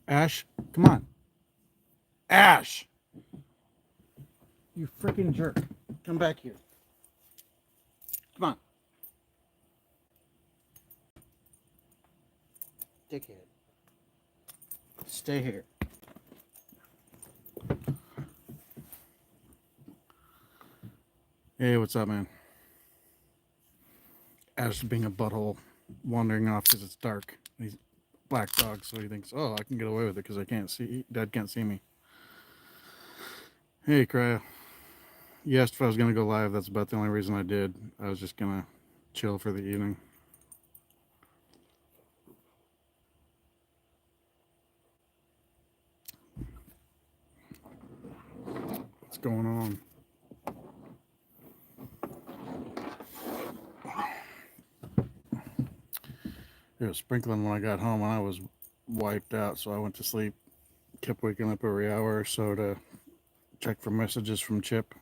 Ash, come on. Ash! You freaking jerk. Come back here. Come on. Dickhead. Stay here. Hey, what's up, man? Ash being a butthole, wandering off because it's dark. He's a black dog, so he thinks, oh, I can get away with it because I can't see. Dad can't see me. Hey, Cryo. You asked if I was going to go live. That's about the only reason I did. I was just going to chill for the evening. What's going on? It was sprinkling when I got home and I was wiped out, so I went to sleep. Kept waking up every hour or so to check for messages from Chip.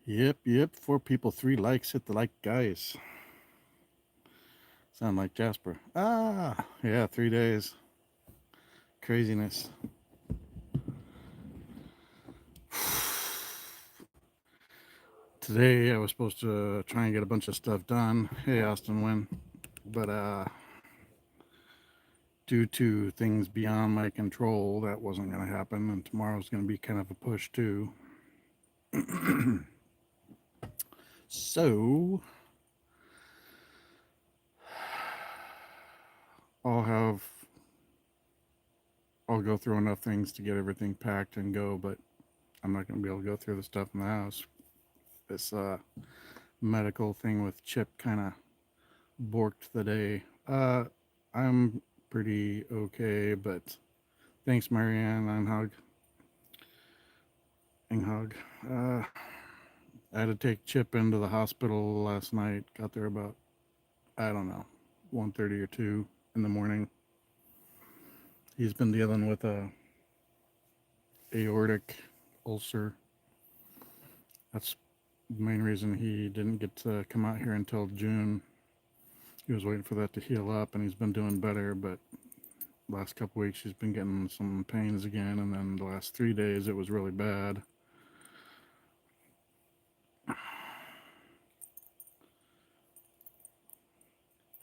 Yep. 4 people, 3 likes. Hit the like, guys. Sound like Jasper. Ah, yeah, 3 days. Craziness. Today I was supposed to try and get a bunch of stuff done. Hey, Austin Wynn. But due to things beyond my control, that wasn't going to happen. And tomorrow's going to be kind of a push too. So I'll go through enough things to get everything packed and go, but I'm not going to be able to go through the stuff in the house. This medical thing with Chip kind of borked the day. I'm pretty okay, but thanks, Marianne. Inghog. I had to take Chip into the hospital last night. Got there about, I don't know, 1:30 or 2 in the morning. He's been dealing with a aortic ulcer. That's the main reason he didn't get to come out here until June. He was waiting for that to heal up, and he's been doing better, but last couple weeks he's been getting some pains again, and then the last 3 days it was really bad.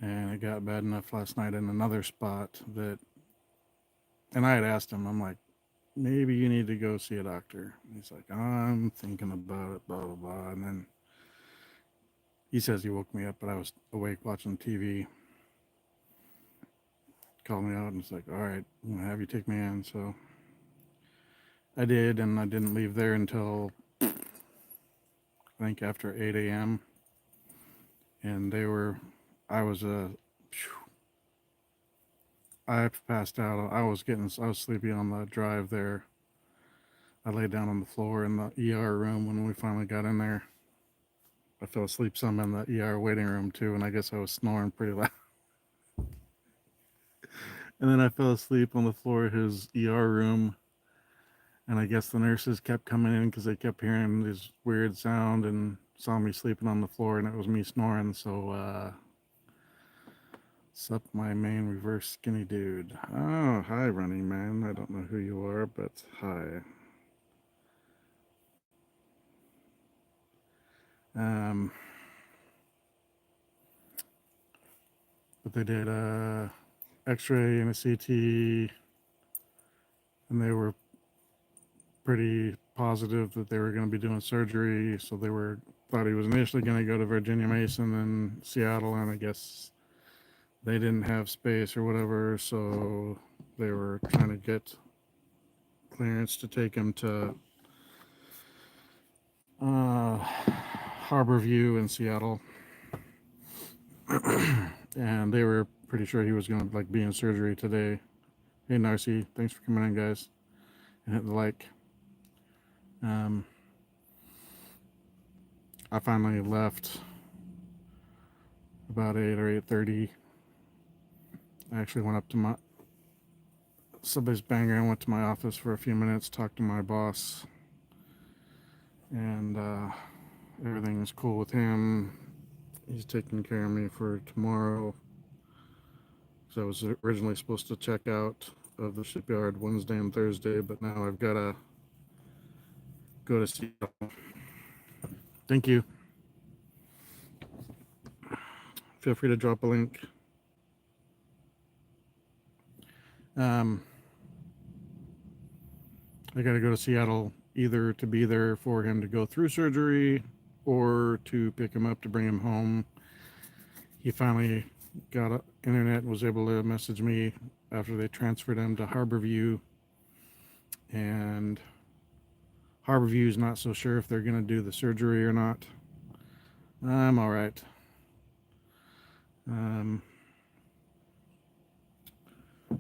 And it got bad enough last night in another spot that, and I had asked him, I'm like, maybe you need to go see a doctor. And he's like, I'm thinking about it, blah, blah, blah. And then he says he woke me up, but I was awake watching TV. Called me out and it's like, all right, I'm going to have you take me in. So I did, and I didn't leave there until I think after 8 a.m. And I passed out. I was sleepy on the drive there. I laid down on the floor in the ER room when we finally got in there. I fell asleep some in the ER waiting room too, and I guess I was snoring pretty loud. And then I fell asleep on the floor of his ER room, and I guess the nurses kept coming in because they kept hearing this weird sound and saw me sleeping on the floor, and it was me snoring. So, sup, my main reverse skinny dude. Oh, hi, Running Man. I don't know who you are, but hi. Um, but they did a X-ray and a CT, and they were pretty positive that they were going to be doing surgery. So they thought he was initially going to go to Virginia Mason and Seattle, and I guess they didn't have space or whatever, so they were trying to get clearance to take him to Harborview in Seattle. And they were pretty sure he was going to like be in surgery today. Hey Narcy, thanks for coming in, guys, and hit the like. I finally left about 8 or 8:30. I actually went up to somebody's banger and went to my office for a few minutes, talked to my boss, and everything's cool with him. He's taking care of me for tomorrow. So I was originally supposed to check out of the shipyard Wednesday and Thursday, but now I've got to go to Seattle. Thank you. Feel free to drop a link. I got to go to Seattle either to be there for him to go through surgery or to pick him up to bring him home. He finally got internet and was able to message me after they transferred him to Harborview. And Harborview's not so sure if they're going to do the surgery or not. I'm all right.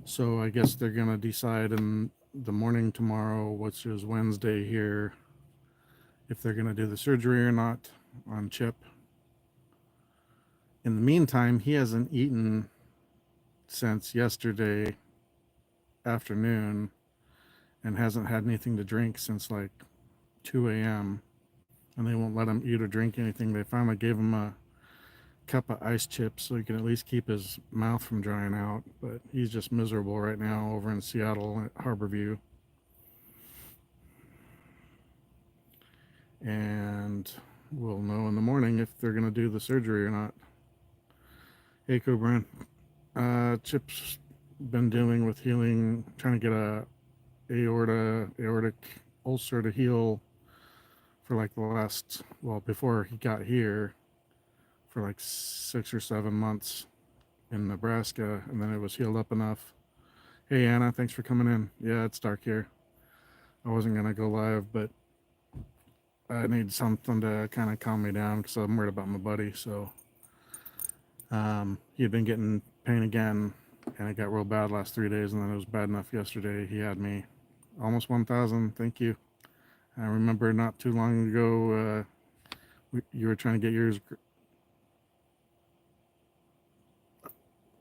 So I guess they're going to decide in the morning tomorrow, which is Wednesday here, if they're going to do the surgery or not on Chip. In the meantime, he hasn't eaten since yesterday afternoon and hasn't had anything to drink since like 2 a.m. And they won't let him eat or drink anything. They finally gave him a cup of ice chips so he can at least keep his mouth from drying out. But he's just miserable right now over in Seattle at Harborview. And we'll know in the morning if they're going to do the surgery or not. Hey, Cobran. Chip's been dealing with healing, trying to get a aortic ulcer to heal for like the last, well, before he got here, for like 6 or 7 months in Nebraska, and then it was healed up enough. Hey Anna, thanks for coming in. Yeah, it's dark here. I wasn't gonna go live, but I need something to kind of calm me down because I'm worried about my buddy. So he had been getting pain again, and it got real bad last 3 days, and then it was bad enough yesterday. He had me almost 1,000. Thank you. I remember not too long ago, you were trying to get yours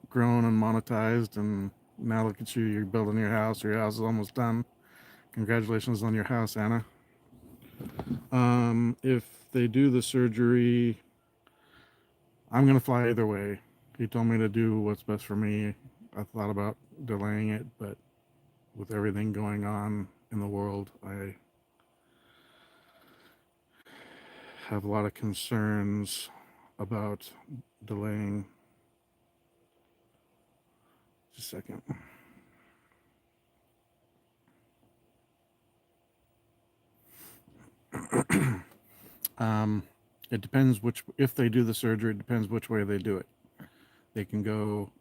grown and monetized, and now look at you, you're building your house. Your house is almost done. Congratulations on your house, Anna. If they do the surgery, I'm gonna fly either way. He told me to do what's best for me. I thought about delaying it, but with everything going on in the world, I have a lot of concerns about delaying. Just a second. It depends if they do the surgery, it depends which way they do it. They can go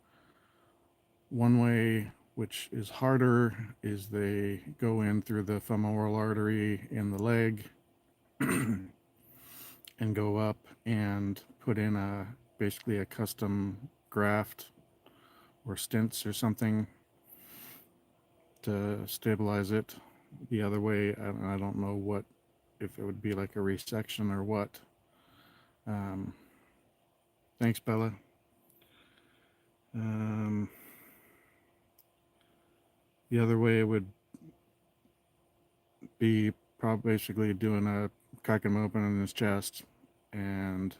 one way, which is harder, is they go in through the femoral artery in the leg and go up and put in basically a custom graft or stents or something to stabilize it. The other way, I don't know if it would be like a resection or what. Thanks, Bella. The other way would be probably basically cracking him open in his chest and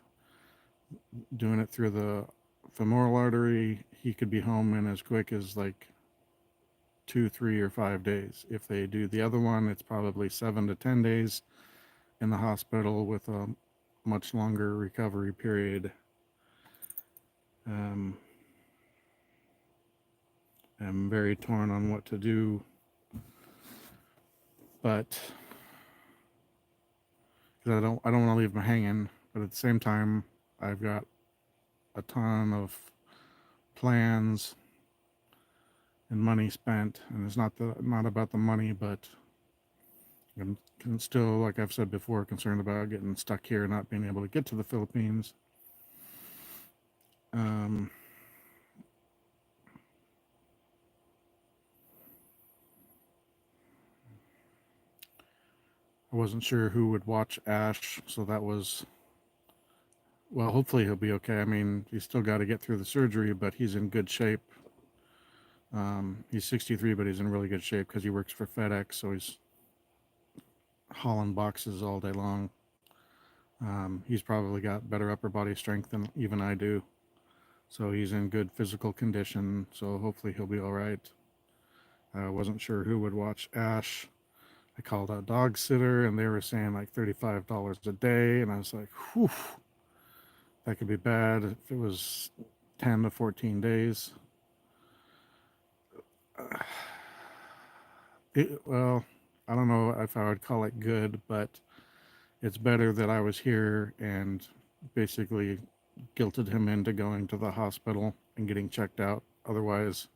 doing it through the femoral artery. He could be home in as quick as like 2, 3, or 5 days. If they do the other one, it's probably 7 to 10 days in the hospital with a much longer recovery period. am very torn on what to do, but because I don't want to leave him hanging, but at the same time, I've got a ton of plans and money spent, and it's not about the money, but I'm still, like I've said before, concerned about getting stuck here, not being able to get to the Philippines. Um, I wasn't sure who would watch Ash, so that was, well, hopefully he'll be okay. I mean, he's still got to get through the surgery, but he's in good shape. He's 63, but he's in really good shape because he works for FedEx, so he's hauling boxes all day long. He's probably got better upper body strength than even I do, so he's in good physical condition, so hopefully he'll be all right. I wasn't sure who would watch Ash. I called a dog sitter, and they were saying like $35 a day, and I was like, whew, that could be bad if it was 10 to 14 days. Well, I don't know if I would call it good, but it's better that I was here and basically guilted him into going to the hospital and getting checked out. Otherwise,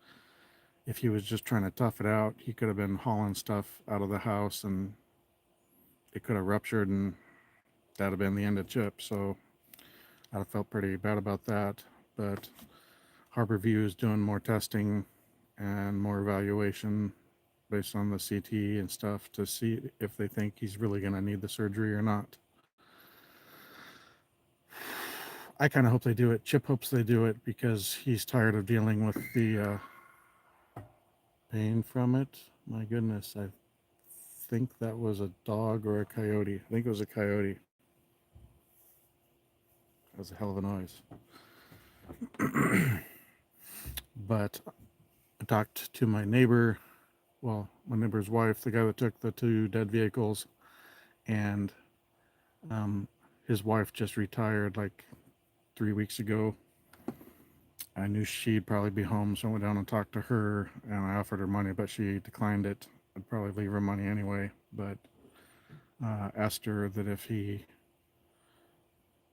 if he was just trying to tough it out, he could have been hauling stuff out of the house and it could have ruptured, and that'd have been the end of Chip. So I felt pretty bad about that. But Harborview is doing more testing and more evaluation based on the CT and stuff to see if they think he's really going to need the surgery or not. I kind of hope they do it. Chip hopes they do it because he's tired of dealing with the pain from it. My goodness, I think that was a dog or a coyote. I think it was a coyote. That was a hell of a noise. But I talked to my neighbor, well, my neighbor's wife, the guy that took the two dead vehicles, and his wife just retired like 3 weeks ago. I knew she'd probably be home, so I went down and talked to her, and I offered her money, but she declined it. I'd probably leave her money anyway, but asked her that if he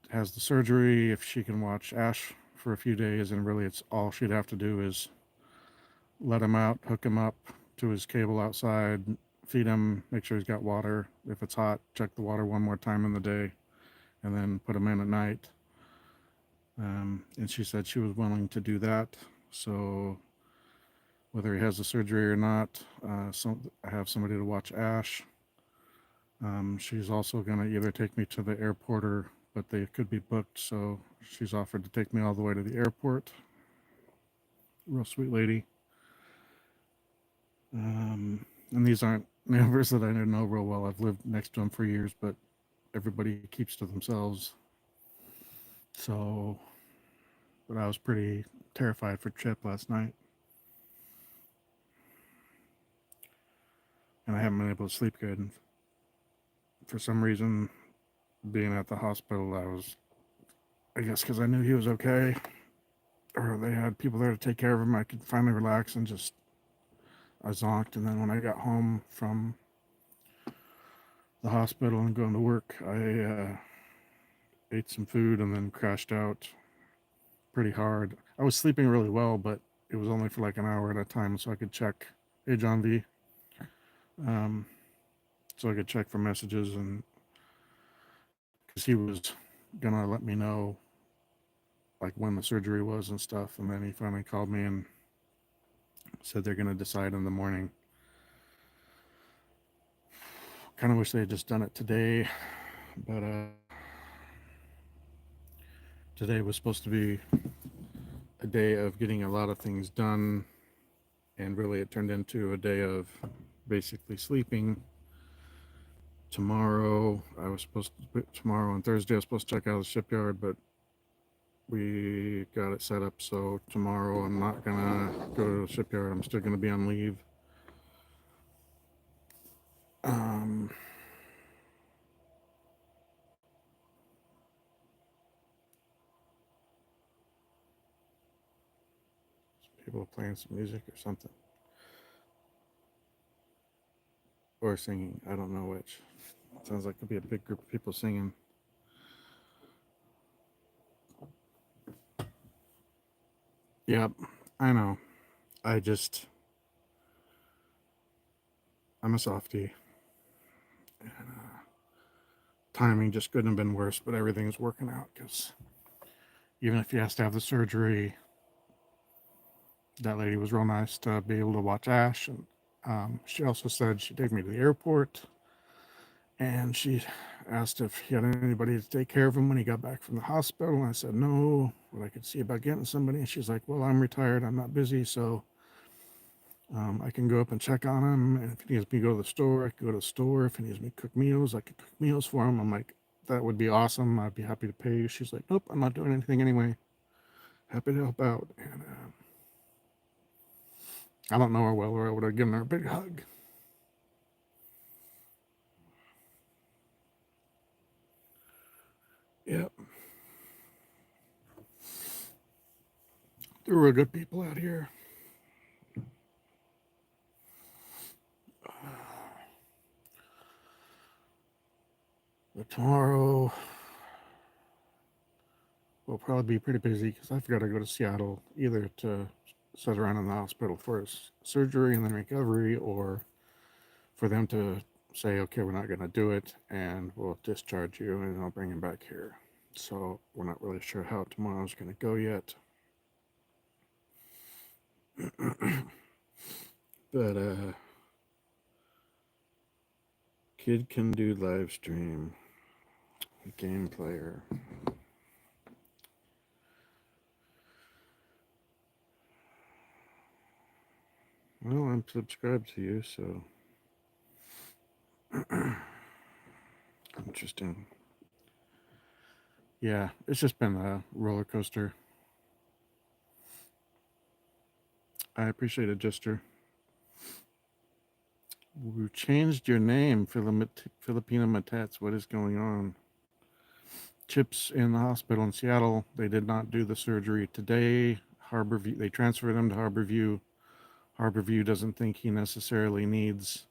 has the surgery, if she can watch Ash for a few days, and really it's all she'd have to do is let him out, hook him up to his cable outside, feed him, make sure he's got water. If it's hot, check the water one more time in the day, and then put him in at night. And she said she was willing to do that. So whether he has the surgery or not, I have somebody to watch Ash. She's also going to either take me to the airport but they could be booked. So she's offered to take me all the way to the airport. Real sweet lady. And these aren't neighbors that I know real well. I've lived next to them for years, but everybody keeps to themselves. So, but I was pretty terrified for Chip last night. And I haven't been able to sleep good. And for some reason, being at the hospital, I guess because I knew he was okay, or they had people there to take care of him, I could finally relax and just, I zonked. And then when I got home from the hospital and going to work, I ate some food and then crashed out pretty hard. I was sleeping really well, but it was only for like an hour at a time, so I could check. Hey, John V. So I could check for messages, and because he was gonna let me know like when the surgery was and stuff, and then he finally called me and said they're gonna decide in the morning. Kind of wish they had just done it today, but today was supposed to be a day of getting a lot of things done, and really it turned into a day of basically sleeping. Tomorrow and Thursday I was supposed to check out the shipyard, but we got it set up so tomorrow I'm not gonna go to the shipyard. I'm still gonna be on leave. Um, people playing some music or something. Or singing. I don't know which. Sounds like it'll be a big group of people singing. Yep, I know. I just, I'm a softie. And, timing just couldn't have been worse, but everything's working out because even if he has to have the surgery, that lady was real nice to be able to watch Ash. And she also said she'd take me to the airport, and she asked if he had anybody to take care of him when he got back from the hospital. And I said no, but I could see about getting somebody. And she's like, well, I'm retired, I'm not busy, so I can go up and check on him. And if he needs me to go to the store, I can go to the store. If he needs me to cook meals, I could cook meals for him. I'm like, that would be awesome. I'd be happy to pay you. She's like, nope, I'm not doing anything anyway. Happy to help out. And I don't know her well, or I would have given her a big hug. Yep. There were good people out here. But tomorrow will probably be pretty busy because I've got to go to Seattle either to sit around in the hospital for his surgery and then recovery, or for them to say, okay, we're not going to do it and we'll discharge you and I'll bring him back here. So we're not really sure how tomorrow's going to go yet. But kid can do live stream. Game player. Well, I'm subscribed to you, so interesting. Yeah, it's just been a roller coaster. I appreciate it, Jester. You changed your name, Filipina Matats. What is going on? Chip's in the hospital in Seattle. They did not do the surgery today. Harborview, they transferred him to Harborview. Harborview doesn't think he necessarily needs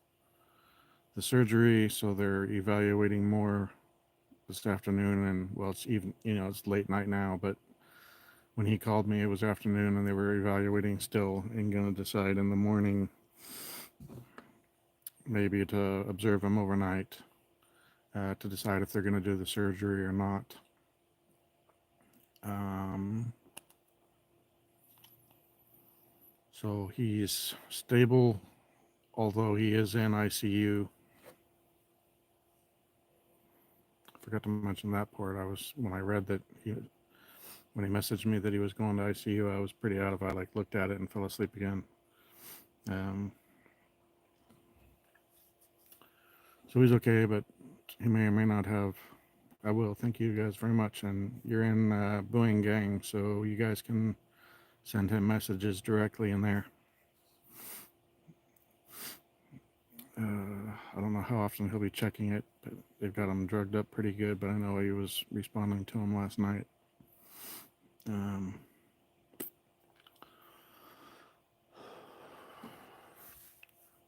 the surgery, so they're evaluating more this afternoon. And well, it's even, it's late night now, but when he called me, it was afternoon, and they were evaluating still and going to decide in the morning maybe to observe him overnight to decide if they're going to do the surgery or not. So he's stable, although he is in ICU. I forgot to mention that part. When I read that when he messaged me that he was going to ICU, I was pretty out of it. I looked at it and fell asleep again. So he's okay, but he may or may not have. I will. Thank you guys very much. And you're in Booing Gang, so you guys can send him messages directly in there. I don't know how often he'll be checking it, but they've got him drugged up pretty good. But I know he was responding to him last night.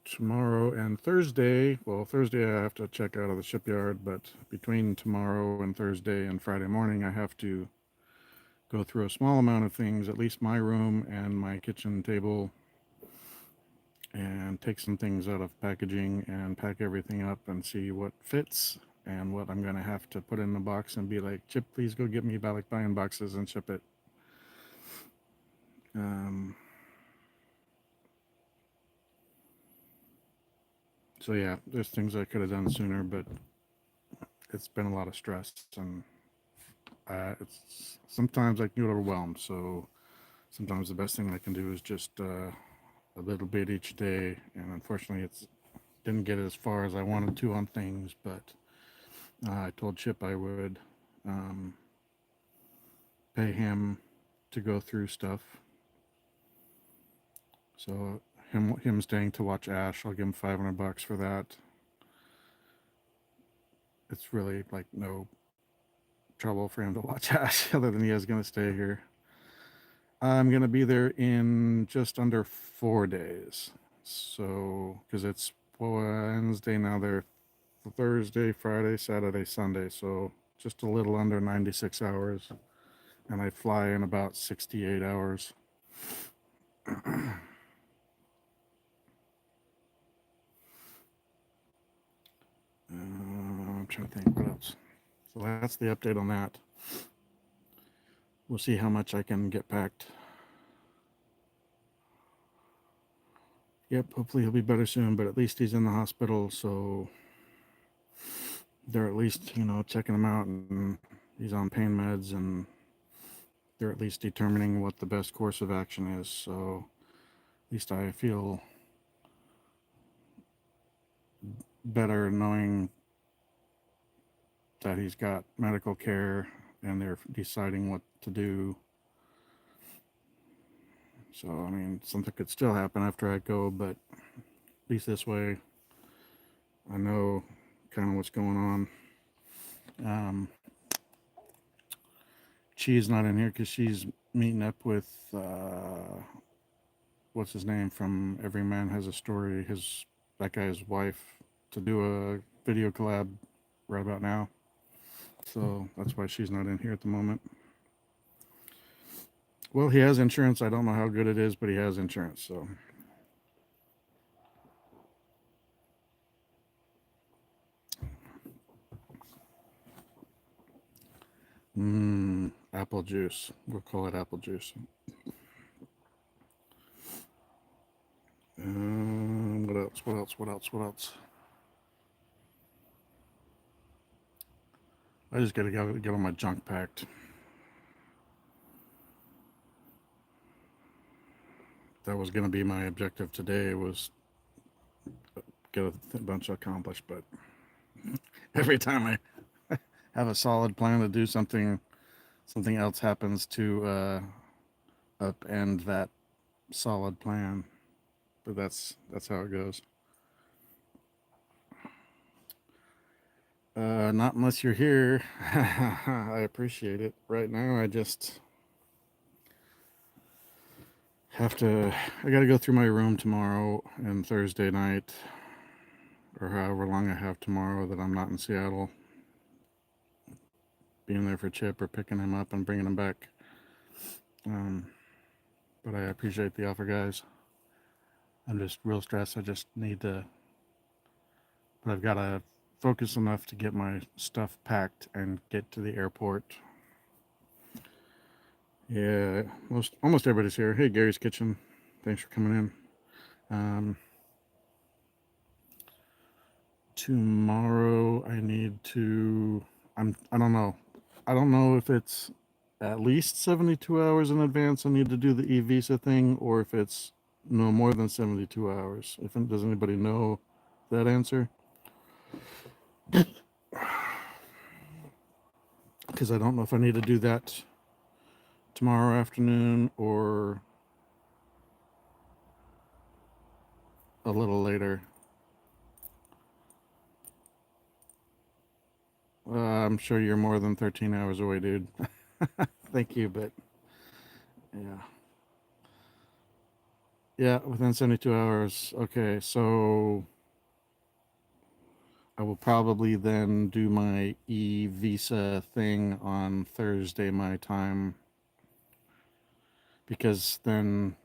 Tomorrow and Thursday, well, Thursday I have to check out of the shipyard, but between tomorrow and Thursday and Friday morning, I have to go through a small amount of things, at least my room and my kitchen table, and take some things out of packaging and pack everything up and see what fits and what I'm going to have to put in the box and be like, Chip, please go get me buying boxes and ship it. So yeah, there's things I could have done sooner, but it's been a lot of stress, and it's sometimes I can get overwhelmed. So sometimes the best thing I can do is just a little bit each day. And unfortunately, it's didn't get as far as I wanted to on things, but I told Chip I would pay him to go through stuff. So him staying to watch Ash, I'll give him $500 for that. It's really no trouble for him to watch Ash, other than he is going to stay here. I'm going to be there in just under 4 days. So, because it's Wednesday now, they're Thursday, Friday, Saturday, Sunday. So, just a little under 96 hours. And I fly in about 68 hours. I'm trying to think what else. So, that's the update on that. We'll see how much I can get packed. Yep, hopefully he'll be better soon, but at least he's in the hospital, so they're at least, checking him out, and he's on pain meds, and they're at least determining what the best course of action is. So at least I feel better knowing that he's got medical care and they're deciding what to do. So, I mean, something could still happen after I go, but at least this way I know kind of what's going on. She's not in here because she's meeting up with what's his name from Every Man Has a Story, that guy's wife, to do a video collab right about now. So that's why she's not in here at the moment. Well, he has insurance. I don't know how good it is, but he has insurance. So. Apple juice. We'll call it apple juice. What else? What else? What else? What else? I just gotta get all my junk packed. That was gonna be my objective today, was get a bunch accomplished, but every time I have a solid plan to do something else happens to upend that solid plan. But that's how it goes. Not unless you're here. I appreciate it. Right now, I just I gotta go through my room tomorrow and Thursday night, or however long I have tomorrow that I'm not in Seattle, being there for Chip or picking him up and bringing him back. But I appreciate the offer, guys. I'm just real stressed. I just need to, but I've got to focus enough to get my stuff packed and get to the airport. Yeah, almost everybody's here. Hey, Gary's Kitchen. Thanks for coming in. Tomorrow I need to, I don't know. I don't know if it's at least 72 hours in advance I need to do the e-visa thing, or if it's no more than 72 hours. Does anybody know that answer? Because I don't know if I need to do that tomorrow afternoon or a little later. I'm sure you're more than 13 hours away, dude. Thank you, but yeah. Yeah, within 72 hours. Okay, so I will probably then do my e-visa thing on Thursday my time, because then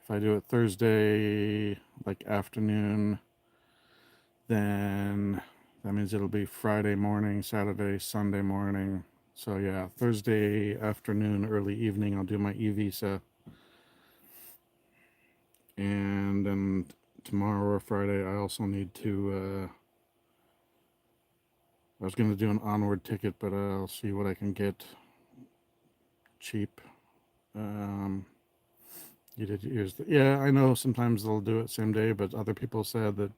if I do it Thursday like afternoon, then that means it'll be Friday morning, Saturday, Sunday morning. So yeah, Thursday afternoon, early evening, I'll do my e-visa. And then tomorrow or Friday, I also need to, I was going to do an onward ticket, but I'll see what I can get cheap. Yeah, I know sometimes they'll do it same day, but other people said that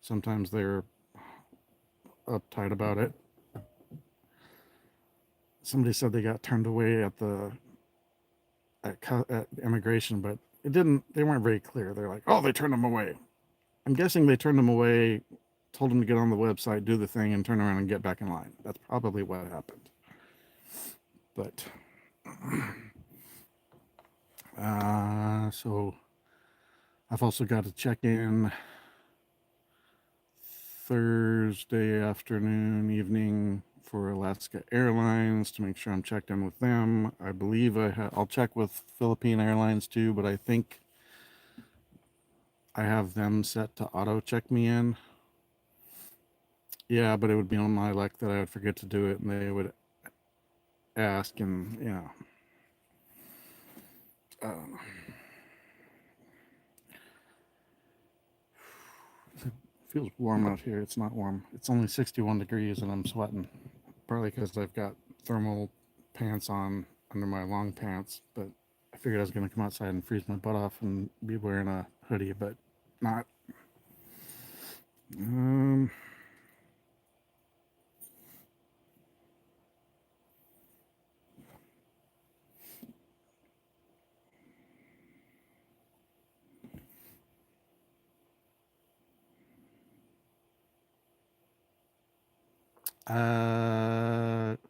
sometimes they're uptight about it. Somebody said they got turned away at immigration, but they weren't very clear. They're like, oh, they turned them away. I'm guessing they turned them away, told them to get on the website, do the thing, and turn around and get back in line. That's probably what happened. But So I've also got to check in Thursday afternoon, evening for Alaska Airlines to make sure I'm checked in with them. I believe I'll check with Philippine Airlines too, but I think I have them set to auto check me in. Yeah, but it would be on my luck that I would forget to do it, and they would ask, and um, it feels warm out here. It's not warm. It's only 61 degrees, and I'm sweating. Partly because I've got thermal pants on under my long pants, but I figured I was going to come outside and freeze my butt off and be wearing a hoodie, but not. Um,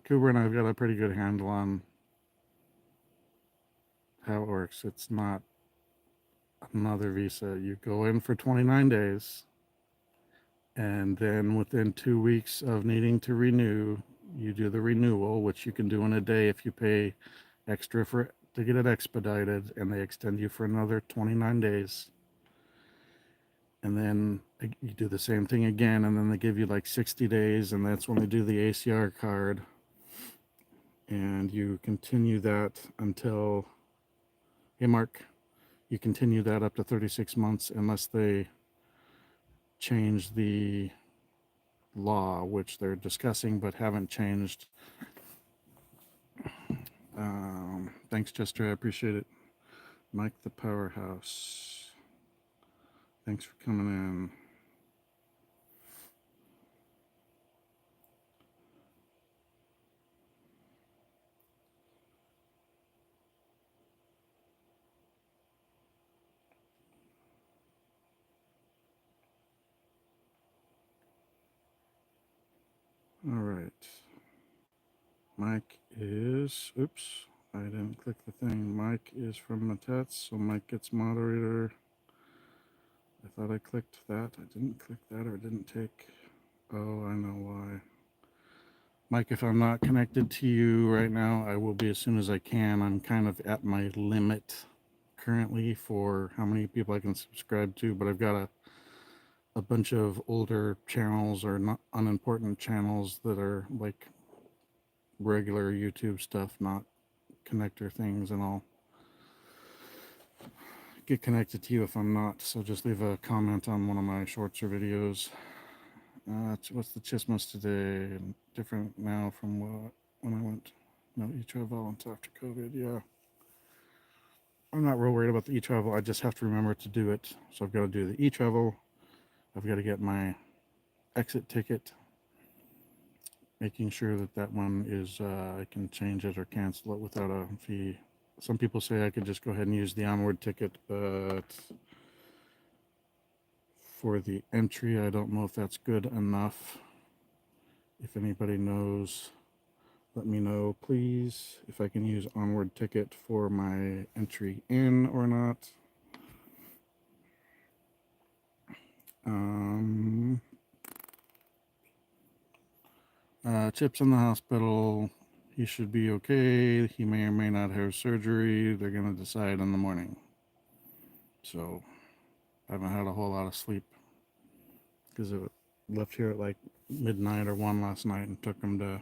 Cooper and I've got a pretty good handle on how it works. It's not another visa. You go in for 29 days, and then within 2 weeks of needing to renew, you do the renewal, which you can do in a day if you pay extra for to get it expedited, and they extend you for another 29 days. And then you do the same thing again, and then they give you like 60 days, and that's when they do the ACR card. And you continue that until, hey, Mark, you continue that up to 36 months unless they change the law, which they're discussing but haven't changed. Thanks, Chester. I appreciate it. Mike the Powerhouse. Thanks for coming in. All right. Mike is, oops, I didn't click the thing. Mike is from Matets, so Mike gets moderator. I thought I clicked that. I didn't click that, or didn't take. Oh, I know why. Mike, if I'm not connected to you right now, I will be as soon as I can. I'm kind of at my limit currently for how many people I can subscribe to, but I've got a bunch of older channels or not unimportant channels that are like regular YouTube stuff, not connector things, and I'll get connected to you if I'm not. So just leave a comment on one of my shorts or videos. What's the Chismas today? Different now from when I went. No e-travel until after COVID. Yeah, I'm not real worried about the e-travel. I just have to remember to do it. So I've got to do the e-travel. I've got to get my exit ticket, making sure that that one is I can change it or cancel it without a fee. Some people say I could just go ahead and use the onward ticket, but for the entry, I don't know if that's good enough. If anybody knows, let me know, please, if I can use onward ticket for my entry in or not. Chip's in the hospital. He should be okay. He may or may not have surgery. They're going to decide in the morning. So I haven't had a whole lot of sleep because I left here at like midnight or 1 last night and took him to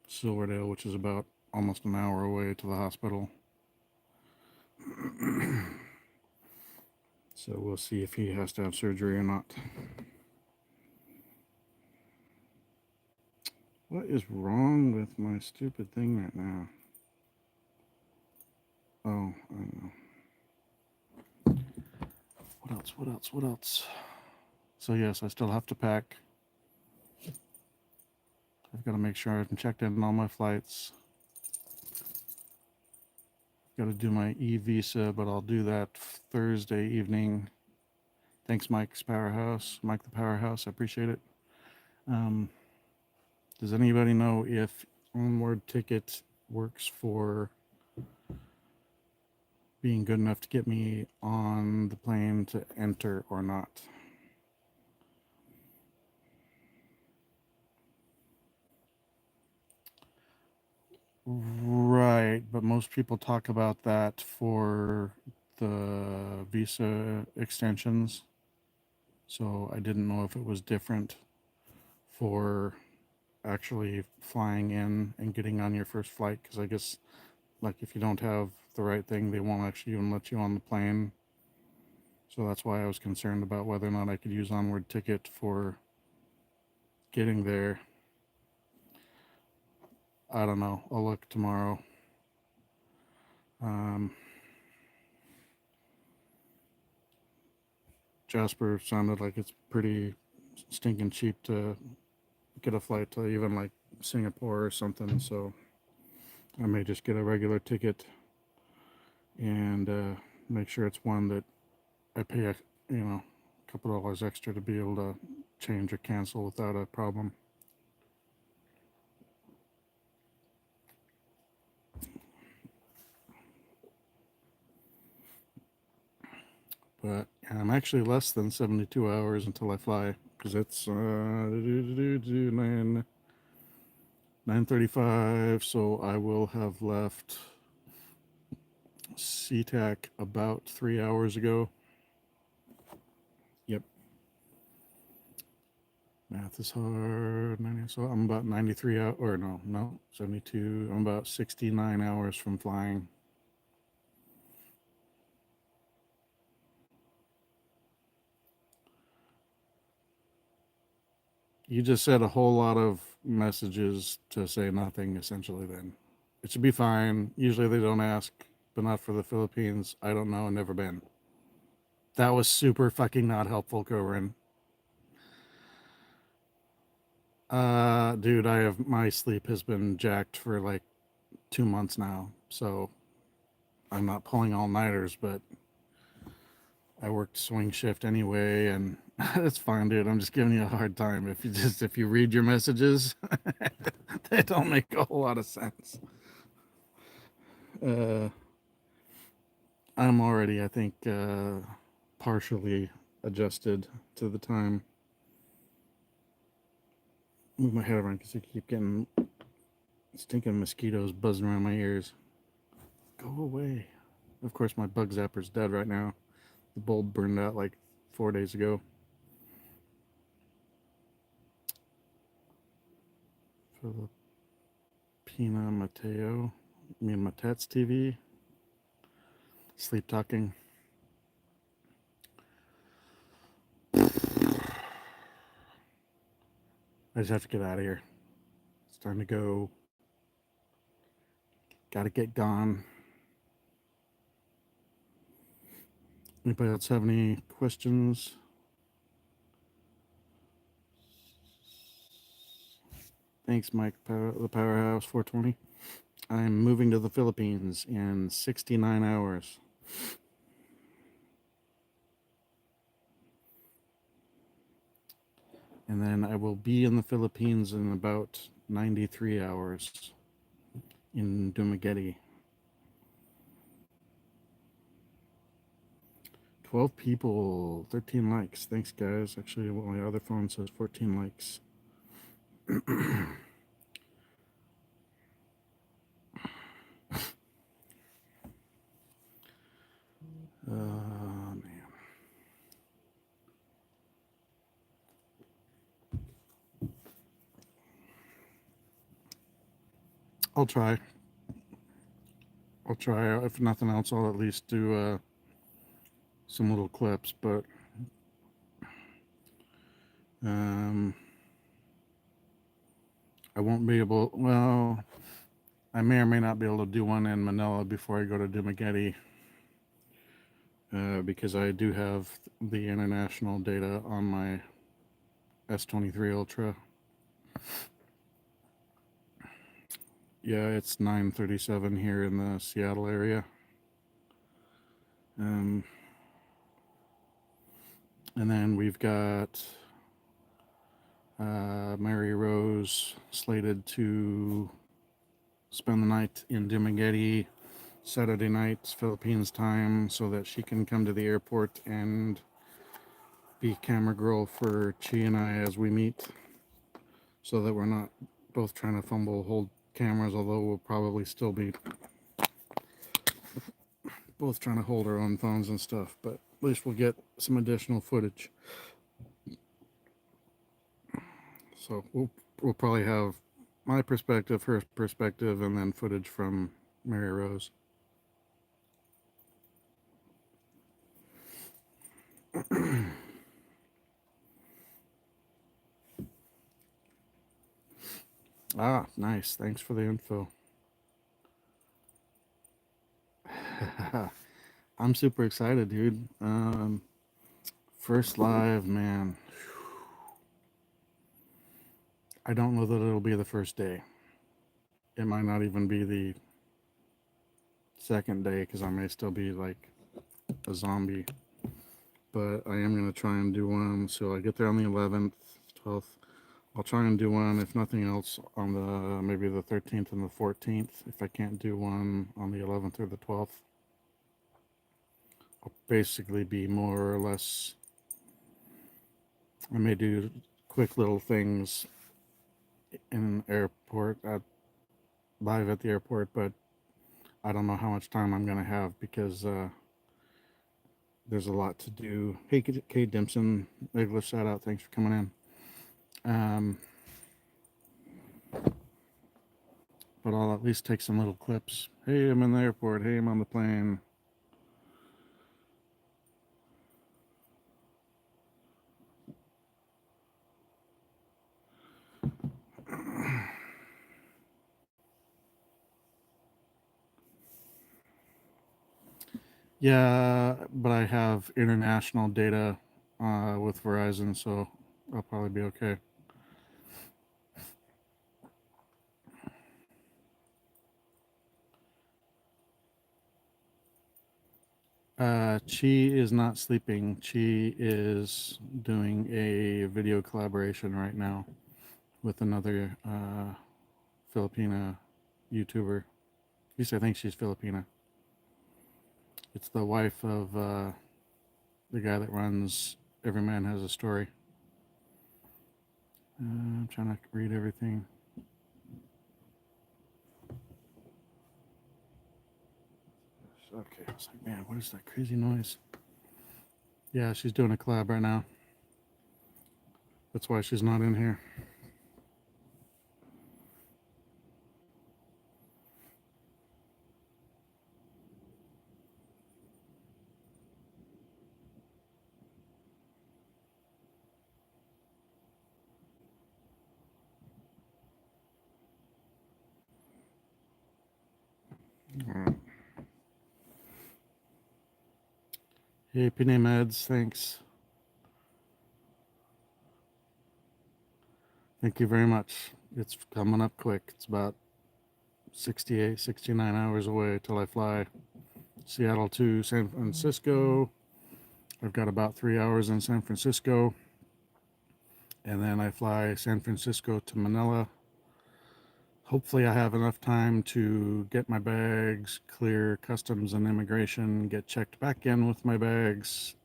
Silverdale, which is about almost an hour away to the hospital. So we'll see if he has to have surgery or not. What is wrong with my stupid thing right now? Oh, I know. What else? What else? What else? So yes, I still have to pack. I've got to make sure I've checked in on all my flights. Got to do my e-visa, but I'll do that Thursday evening. Thanks, Mike's Powerhouse. Mike the Powerhouse, I appreciate it. Does anybody know if onward ticket works for being good enough to get me on the plane to enter or not. Right, but most people talk about that for the visa extensions. So I didn't know if it was different for actually flying in and getting on your first flight, because I guess like if you don't have the right thing, they won't actually even let you on the plane. So that's why I was concerned about whether or not I could use onward ticket for getting there. I don't know. I'll look tomorrow. Jasper sounded like it's pretty stinking cheap to get a flight to even like Singapore or something. So I may just get a regular ticket and make sure it's one that I pay, a couple dollars extra to be able to change or cancel without a problem. But I'm actually less than 72 hours until I fly, because it's 9:35. So I will have left SeaTac about 3 hours ago. Yep. Math is hard. So I'm about 93 hours, or no, 72. I'm about 69 hours from flying. You just said a whole lot of messages to say nothing, essentially, then. It should be fine. Usually they don't ask, but not for the Philippines. I don't know, never been. That was super fucking not helpful, Corinne. Dude, my sleep has been jacked for like 2 months now, so I'm not pulling all-nighters, but I worked swing shift anyway, and it's fine, dude. I'm just giving you a hard time. If you read your messages, they don't make a whole lot of sense. I'm already, I think, partially adjusted to the time. Move my head around because I keep getting stinking mosquitoes buzzing around my ears. Go away. Of course, my bug zapper's dead right now. The bulb burned out like 4 days ago. Filipina Mateo. Me and Matet's TV. Sleep talking. I just have to get out of here. It's time to go. Gotta get gone. Anybody else have any questions? Thanks, Mike, the Powerhouse 420. I'm moving to the Philippines in 69 hours. And then I will be in the Philippines in about 93 hours in Dumaguete. 12 people, 13 likes. Thanks, guys. Actually, my other phone says 14 likes. Man. I'll try. If nothing else, I'll at least do some little clips, but I won't be able, well, I may or may not be able to do one in Manila before I go to Dumaguete, because I do have the international data on my S23 Ultra. Yeah, it's 9:37 here in the Seattle area. And then we've got Mary Rose slated to spend the night in Dumaguete Saturday night, Philippines time, so that she can come to the airport and be camera girl for Chi and I as we meet, so that we're not both trying to hold cameras, although we'll probably still be both trying to hold our own phones and stuff, but at least we'll get some additional footage. So we'll probably have my perspective, her perspective, and then footage from Mary Rose. Ah, nice. Thanks for the info. I'm super excited, dude. First live, man. I don't know that it'll be the first day. It might not even be the second day because I may still be like a zombie. But I am going to try and do one. So I get there on the 11th, 12th. I'll try and do one, if nothing else, on the maybe the 13th and the 14th. If I can't do one on the 11th or the 12th, I'll basically be more or less. I may do quick little things in airport live at the airport, but I don't know how much time I'm gonna have because there's a lot to do. Hey, Kate Dimson, English shout out. Thanks for coming in. But I'll at least take some little clips. Hey, I'm in the airport. Hey, I'm on the plane. Yeah, but I have international data with Verizon, so I'll probably be okay. Chi is not sleeping. Chi is doing a video collaboration right now with another Filipina YouTuber. At least I think she's Filipina. It's the wife of the guy that runs Every Man Has a Story. I'm trying to read everything. Okay, I was like, man, what is that crazy noise? Yeah, she's doing a collab right now. That's why she's not in here. Hey, Pine Meds, thanks. Thank you very much. It's coming up quick. It's about 68, 69 hours away till I fly Seattle to San Francisco. I've got about 3 hours in San Francisco. And then I fly San Francisco to Manila. Hopefully, I have enough time to get my bags, clear customs and immigration, get checked back in with my bags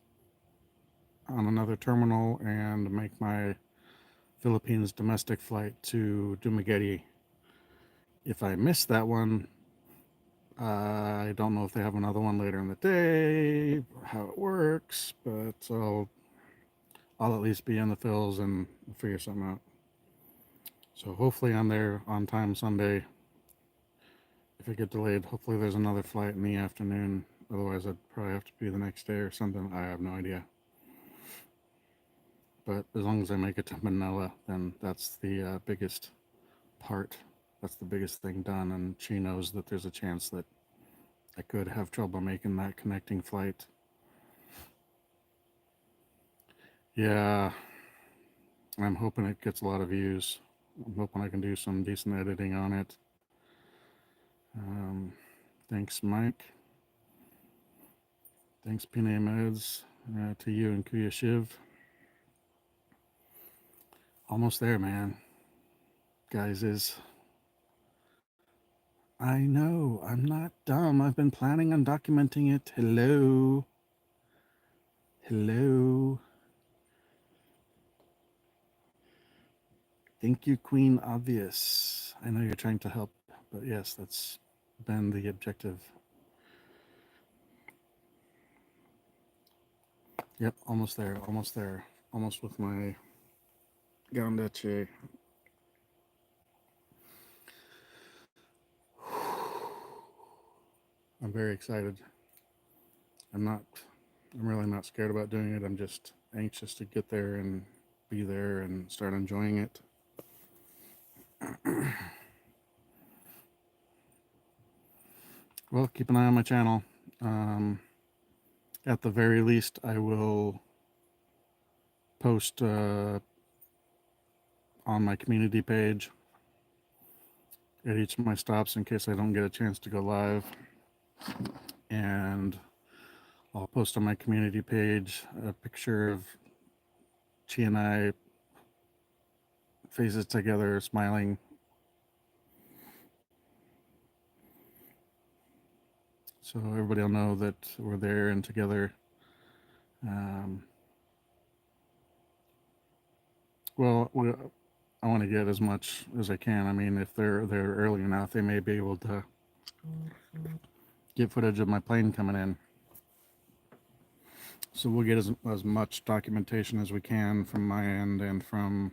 on another terminal, and make my Philippines domestic flight to Dumaguete. If I miss that one, I don't know if they have another one later in the day, how it works, but I'll at least be in the fills and figure something out. So hopefully I'm there on time Sunday. If I get delayed, hopefully there's another flight in the afternoon. Otherwise, I'd probably have to be the next day or something. I have no idea. But as long as I make it to Manila, then that's the biggest part. That's the biggest thing done. And she knows that there's a chance that I could have trouble making that connecting flight. Yeah, I'm hoping it gets a lot of views. I'm hoping I can do some decent editing on it. Thanks, Mike. Thanks, Pine Meds, to you and Kuya Shiv. Almost there, man. Guys, is I know, I'm not dumb. I've been planning on documenting it. Hello. Hello. Thank you, Queen Obvious. I know you're trying to help, but yes, that's been the objective. Yep, almost there, almost there. Almost with my Gandache. I'm very excited. I'm really not scared about doing it. I'm just anxious to get there and be there and start enjoying it. Well, keep an eye on my channel. At the very least, I will post on my community page at each of my stops in case I don't get a chance to go live. And I'll post on my community page a picture of Chi and I faces together, smiling. So everybody will know that we're there and together. Well, I want to get as much as I can. I mean, if they're there early enough, they may be able to get footage of my plane coming in. So we'll get as much documentation as we can from my end and from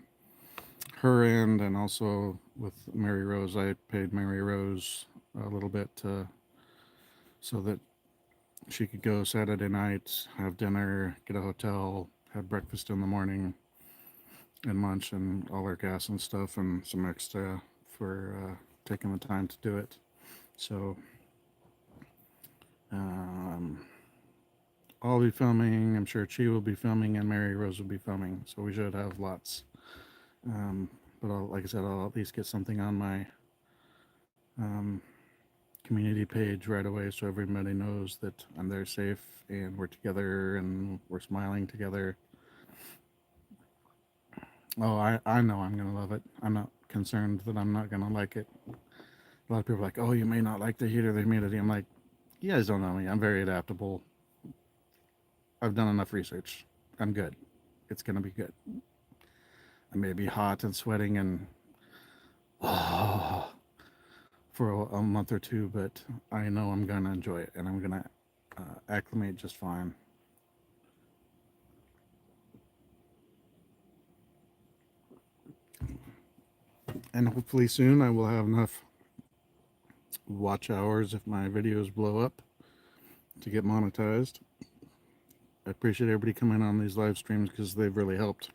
her end, and also with Mary Rose. I paid Mary Rose a little bit so that she could go Saturday night, have dinner, get a hotel, have breakfast in the morning, and lunch, and all her gas and stuff, and some extra for taking the time to do it. So I'll be filming. I'm sure Chi will be filming, and Mary Rose will be filming. So we should have lots. But like I said, I'll at least get something on my community page right away, so everybody knows that I'm there safe and we're together and we're smiling together. Oh, I know I'm gonna love it. I'm not concerned that I'm not gonna like it. A lot of people are like, oh, you may not like the heat or the humidity. I'm like, you guys don't know me. I'm very adaptable. I've done enough research. I'm good. It's gonna be good. I may be hot and sweating and for a month or two, but I know I'm gonna enjoy it and I'm gonna acclimate just fine. And hopefully soon I will have enough watch hours if my videos blow up to get monetized. I appreciate everybody coming on these live streams because they've really helped.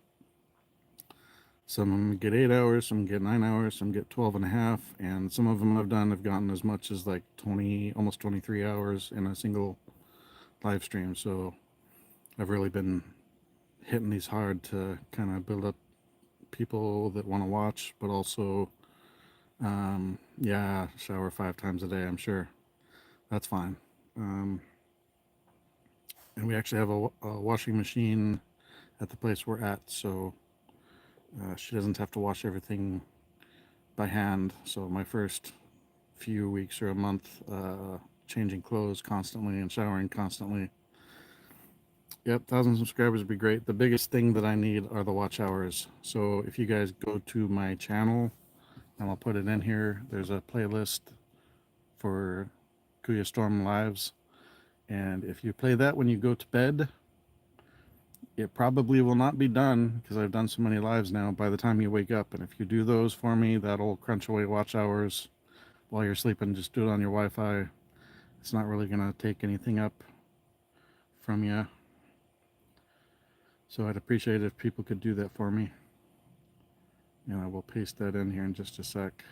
Some of them get 8 hours, some get 9 hours, some get 12 and a half, and some of them have gotten as much as like 20, almost 23 hours in a single live stream. So I've really been hitting these hard to kind of build up people that want to watch, but also, yeah, shower 5 times a day, I'm sure. That's fine. And we actually have a washing machine at the place we're at, so she doesn't have to wash everything by hand. So my first few weeks or a month changing clothes constantly and showering constantly. Yep, 1,000 subscribers would be great. The biggest thing that I need are the watch hours. So if you guys go to my channel, and I'll put it in here, there's a playlist for KuyaStorm Lives. And if you play that when you go to bed, it probably will not be done because I've done so many lives now by the time you wake up. And if you do those for me, that'll crunch away watch hours while you're sleeping. Just do it on your Wi-Fi. It's not really going to take anything up from you. So I'd appreciate it if people could do that for me. And I will paste that in here in just a sec.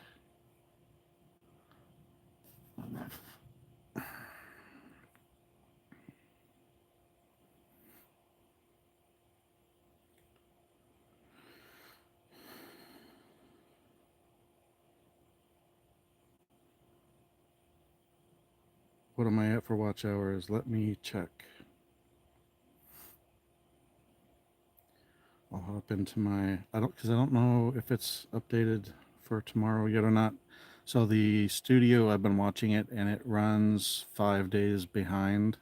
What am I at for watch hours? Let me check. I'll hop into my, because I don't know if it's updated for tomorrow yet or not. So the studio, I've been watching it, and it runs 5 days behind.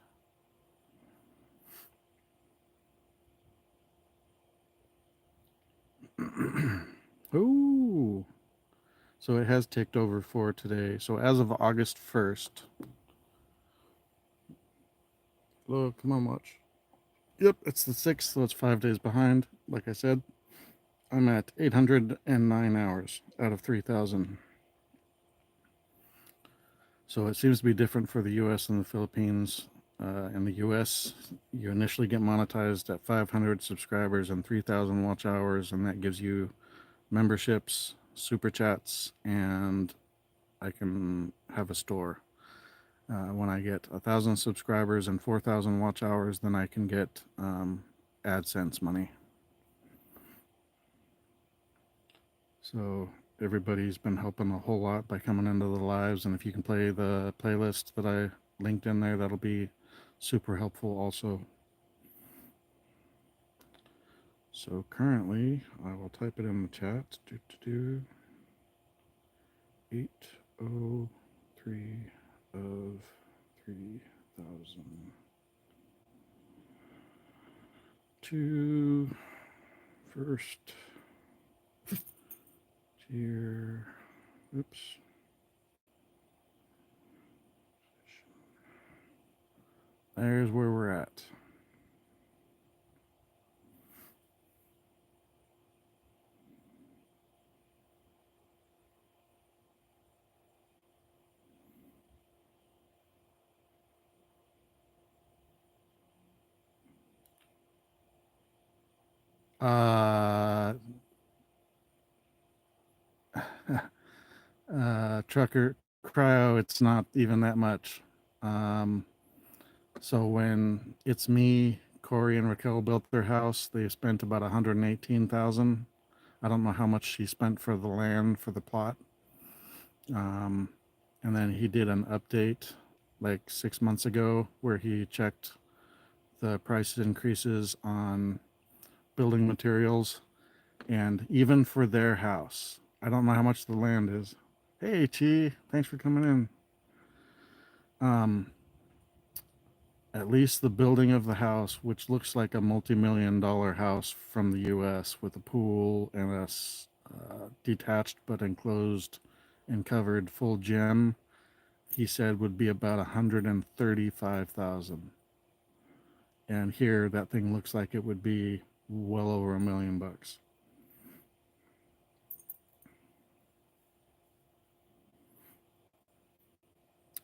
Ooh. So it has ticked over for today. So as of August 1st. Look, come on, watch. Yep, it's the 6th, so it's 5 days behind. Like I said, I'm at 809 hours out of 3,000. So it seems to be different for the US and the Philippines. In the US, you initially get monetized at 500 subscribers and 3,000 watch hours, and that gives you memberships, super chats, and I can have a store. When I get 1,000 subscribers and 4,000 watch hours, then I can get AdSense money. So everybody's been helping a whole lot by coming into the lives, and if you can play the playlist that I linked in there, that'll be super helpful also. So currently, I will type it in the chat. 803 of 3,000 to first tier. Oops. There's where we're at. Uh, Trucker Cryo, it's not even that much. Um, so when it's me, Corey, and Raquel built their house, they spent about 118,000. I don't know how much she spent for the land for the plot. Um, and then he did an update like 6 months ago where he checked the price increases on building materials, and even for their house, I don't know how much the land is. Hey, Chi, thanks for coming in. Um, at least the building of the house, which looks like a multi-million-dollar house from the U.S. with a pool and a detached but enclosed and covered full gym, he said would be about 135,000. And here, that thing looks like it would be well over $1 million.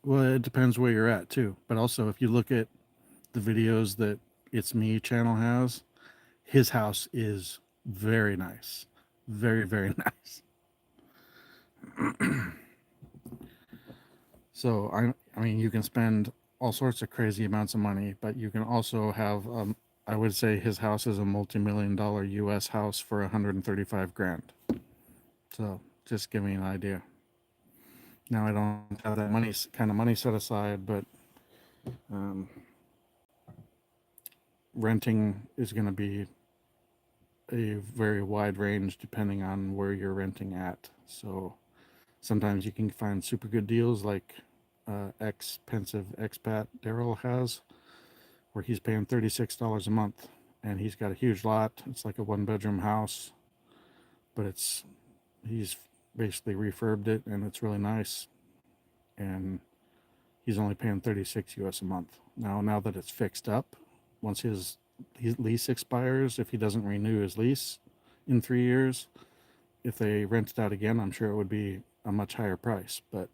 Well, it depends where you're at too. But also, if you look at the videos that It's Me channel has, his house is very nice, very very nice. So I mean, you can spend all sorts of crazy amounts of money, but you can also have I would say his house is a multi-million-dollar U.S. house for 135 grand. So just give me an idea. Now I don't have that kind of money set aside, but um, renting is going to be a very wide range depending on where you're renting at. So sometimes you can find super good deals like ex-pensive expat Daryl has, where he's paying $36 a month, and he's got a huge lot. It's like a one-bedroom house, but he's basically refurbed it, and it's really nice. And he's only paying 36 US a month. Now that it's fixed up, once his lease expires, if he doesn't renew his lease in 3 years, if they rent it out again, I'm sure it would be a much higher price. But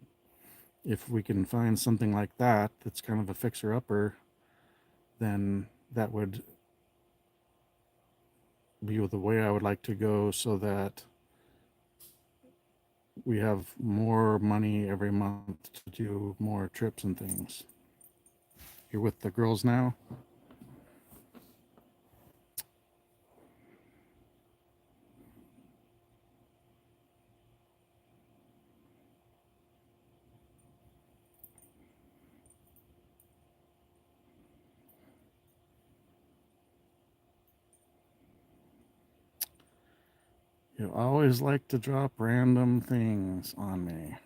if we can find something like that that's kind of a fixer-upper, then that would be the way I would like to go, so that we have more money every month to do more trips and things. You're with the girls now? You always like to drop random things on me.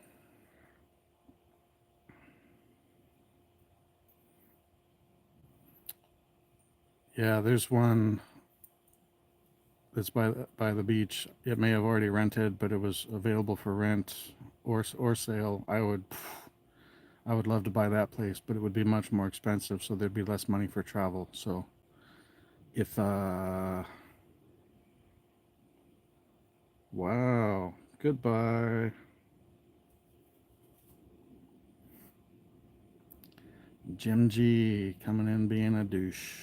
Yeah, there's one that's by the beach. It may have already rented, but it was available for rent or sale. I would love to buy that place, but it would be much more expensive, so there'd be less money for travel. So if wow, goodbye. Jim G coming in being a douche.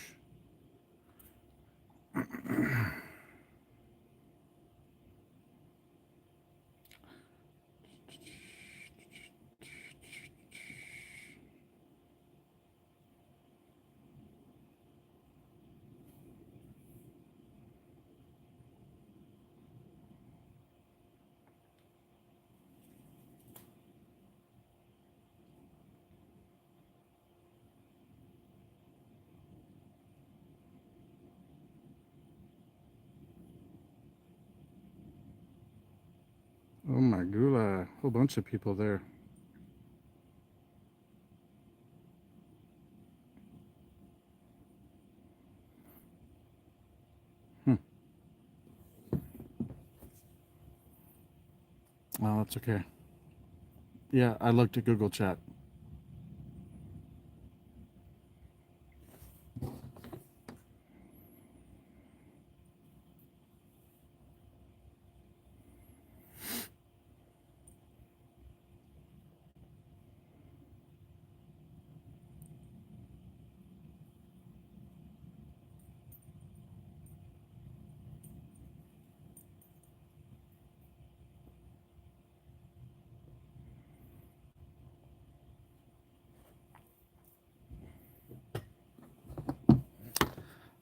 Oh my gula, whole bunch of people there. Hmm. Well, that's okay. Yeah, I looked at Google Chat.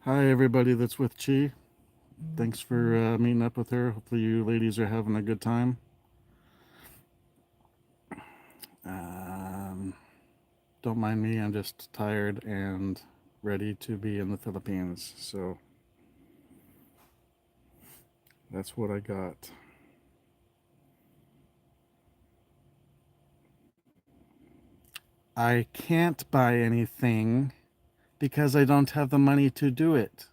Hi, everybody that's with Chi. Thanks for meeting up with her. Hopefully, you ladies are having a good time. Um, don't mind me. I'm just tired and ready to be in the Philippines. So that's what I got. I can't buy anything because I don't have the money to do it.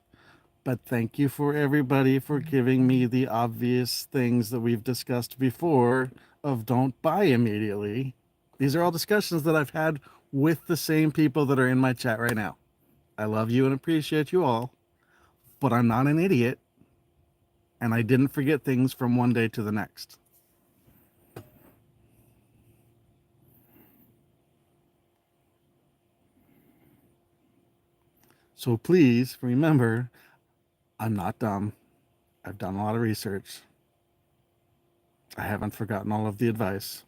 But thank you for everybody for giving me the obvious things that we've discussed before of don't buy immediately. These are all discussions that I've had with the same people that are in my chat right now. I love you and appreciate you all, but I'm not an idiot and I didn't forget things from one day to the next. So please remember, I'm not dumb. I've done a lot of research. I haven't forgotten all of the advice.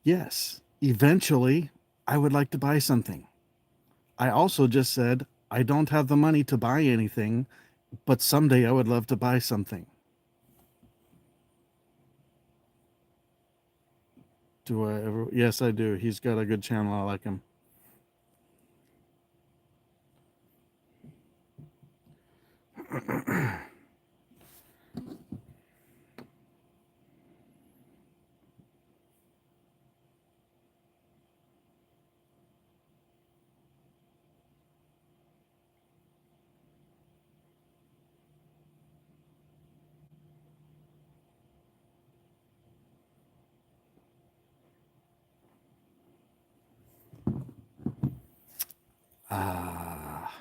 Yes, eventually I would like to buy something. I also just said I don't have the money to buy anything, but someday I would love to buy something. Do I ever? Yes, I do. He's got a good channel. I like him. Ah,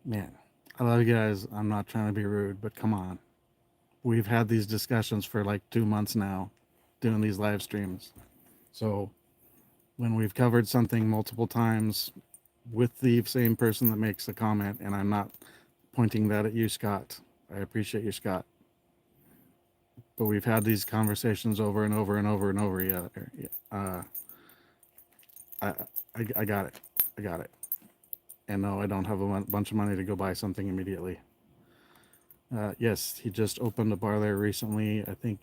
man. I love you guys. I'm not trying to be rude, but come on. We've had these discussions for like 2 months now, doing these live streams. So when we've covered something multiple times with the same person that makes the comment, and I'm not pointing that at you, Scott. I appreciate you, Scott. But we've had these conversations over and over and over and over. Yeah, I, I got it. I got it. And no, I don't have a bunch of money to go buy something immediately. Yes, he just opened a bar there recently. I think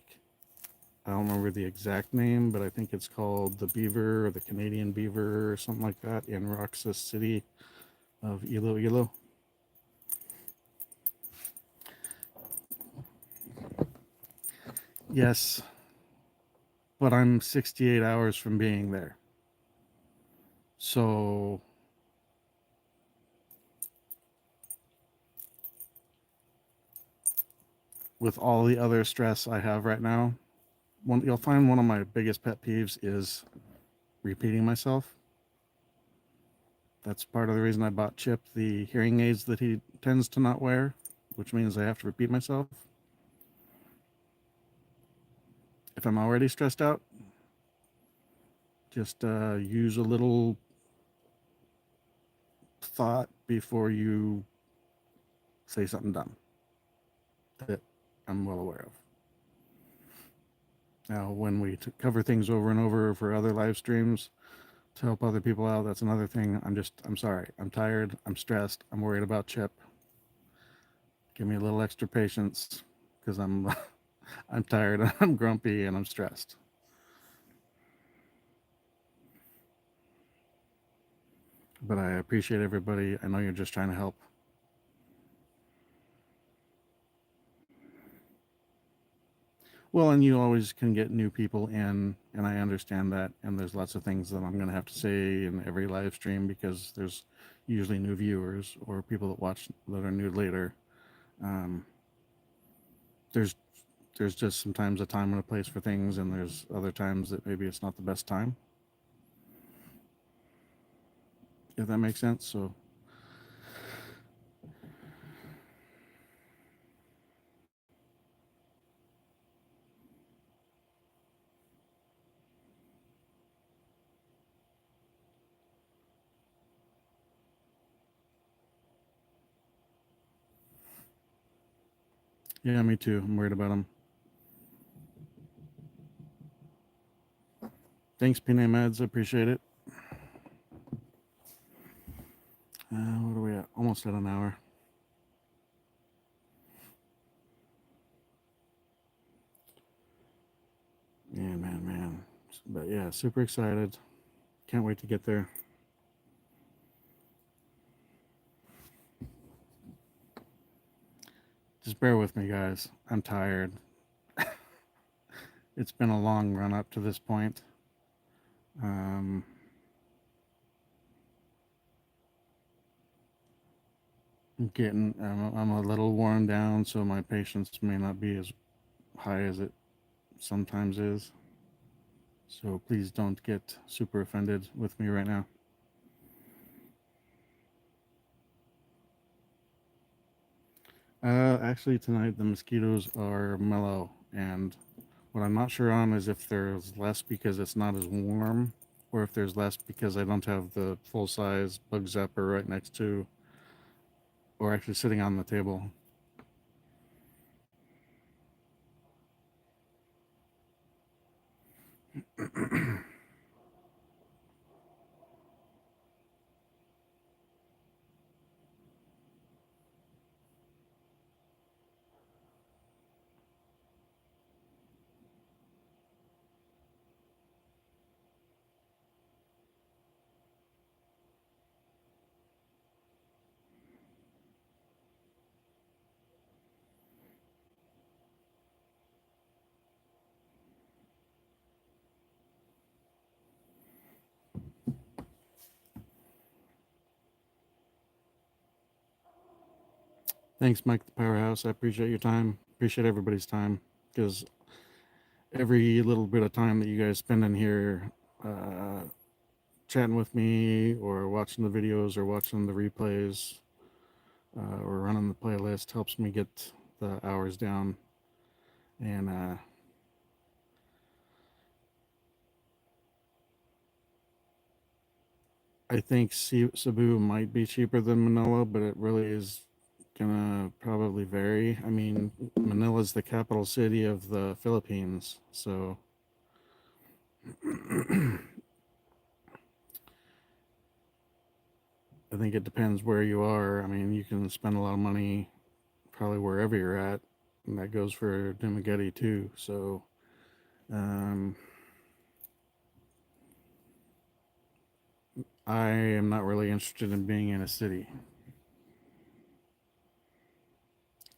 I don't remember the exact name, but I think it's called the Beaver or the Canadian Beaver or something like that in Roxas City of Iloilo. Yes, but I'm 68 hours from being there. So with all the other stress I have right now, you'll find one of my biggest pet peeves is repeating myself. That's part of the reason I bought Chip the hearing aids that he tends to not wear, which means I have to repeat myself. If I'm already stressed out, just use a little thought before you say something dumb that I'm well aware of. Now, when we cover things over and over for other live streams to help other people out, that's another thing. I'm sorry. I'm tired. I'm stressed. I'm worried about Chip. Give me a little extra patience because I'm tired. I'm grumpy and I'm stressed. But I appreciate everybody. I know you're just trying to help. Well, and you always can get new people in, and I understand that. And there's lots of things that I'm going to have to say in every live stream because there's usually new viewers or people that watch that are new later. Um, there's there's just sometimes a time and a place for things, and there's other times that maybe it's not the best time. If that makes sense. So yeah, me too. I'm worried about them. Thanks, Pina Meds. I appreciate it. What are we at? Almost at an hour. Man. But yeah, super excited. Can't wait to get there. Just bear with me, guys. I'm tired. It's been a long run up to this point. Um, I'm a little worn down, so my patience may not be as high as it sometimes is. So please don't get super offended with me right now. Actually, tonight the mosquitoes are mellow, and what I'm not sure on is if there's less because it's not as warm, or if there's less because I don't have the full size bug zapper right next to, or actually sitting on the table. Thanks, Mike the Powerhouse. I appreciate your time. Appreciate everybody's time because every little bit of time that you guys spend in here uh, chatting with me or watching the videos or watching the replays or running the playlist helps me get the hours down. And I think Cebu might be cheaper than Manila, but it really is gonna probably vary. I mean, Manila's the capital city of the Philippines, so I think it depends where you are. I mean, you can spend a lot of money probably wherever you're at, and that goes for Dumaguete too. So, um, I am not really interested in being in a city.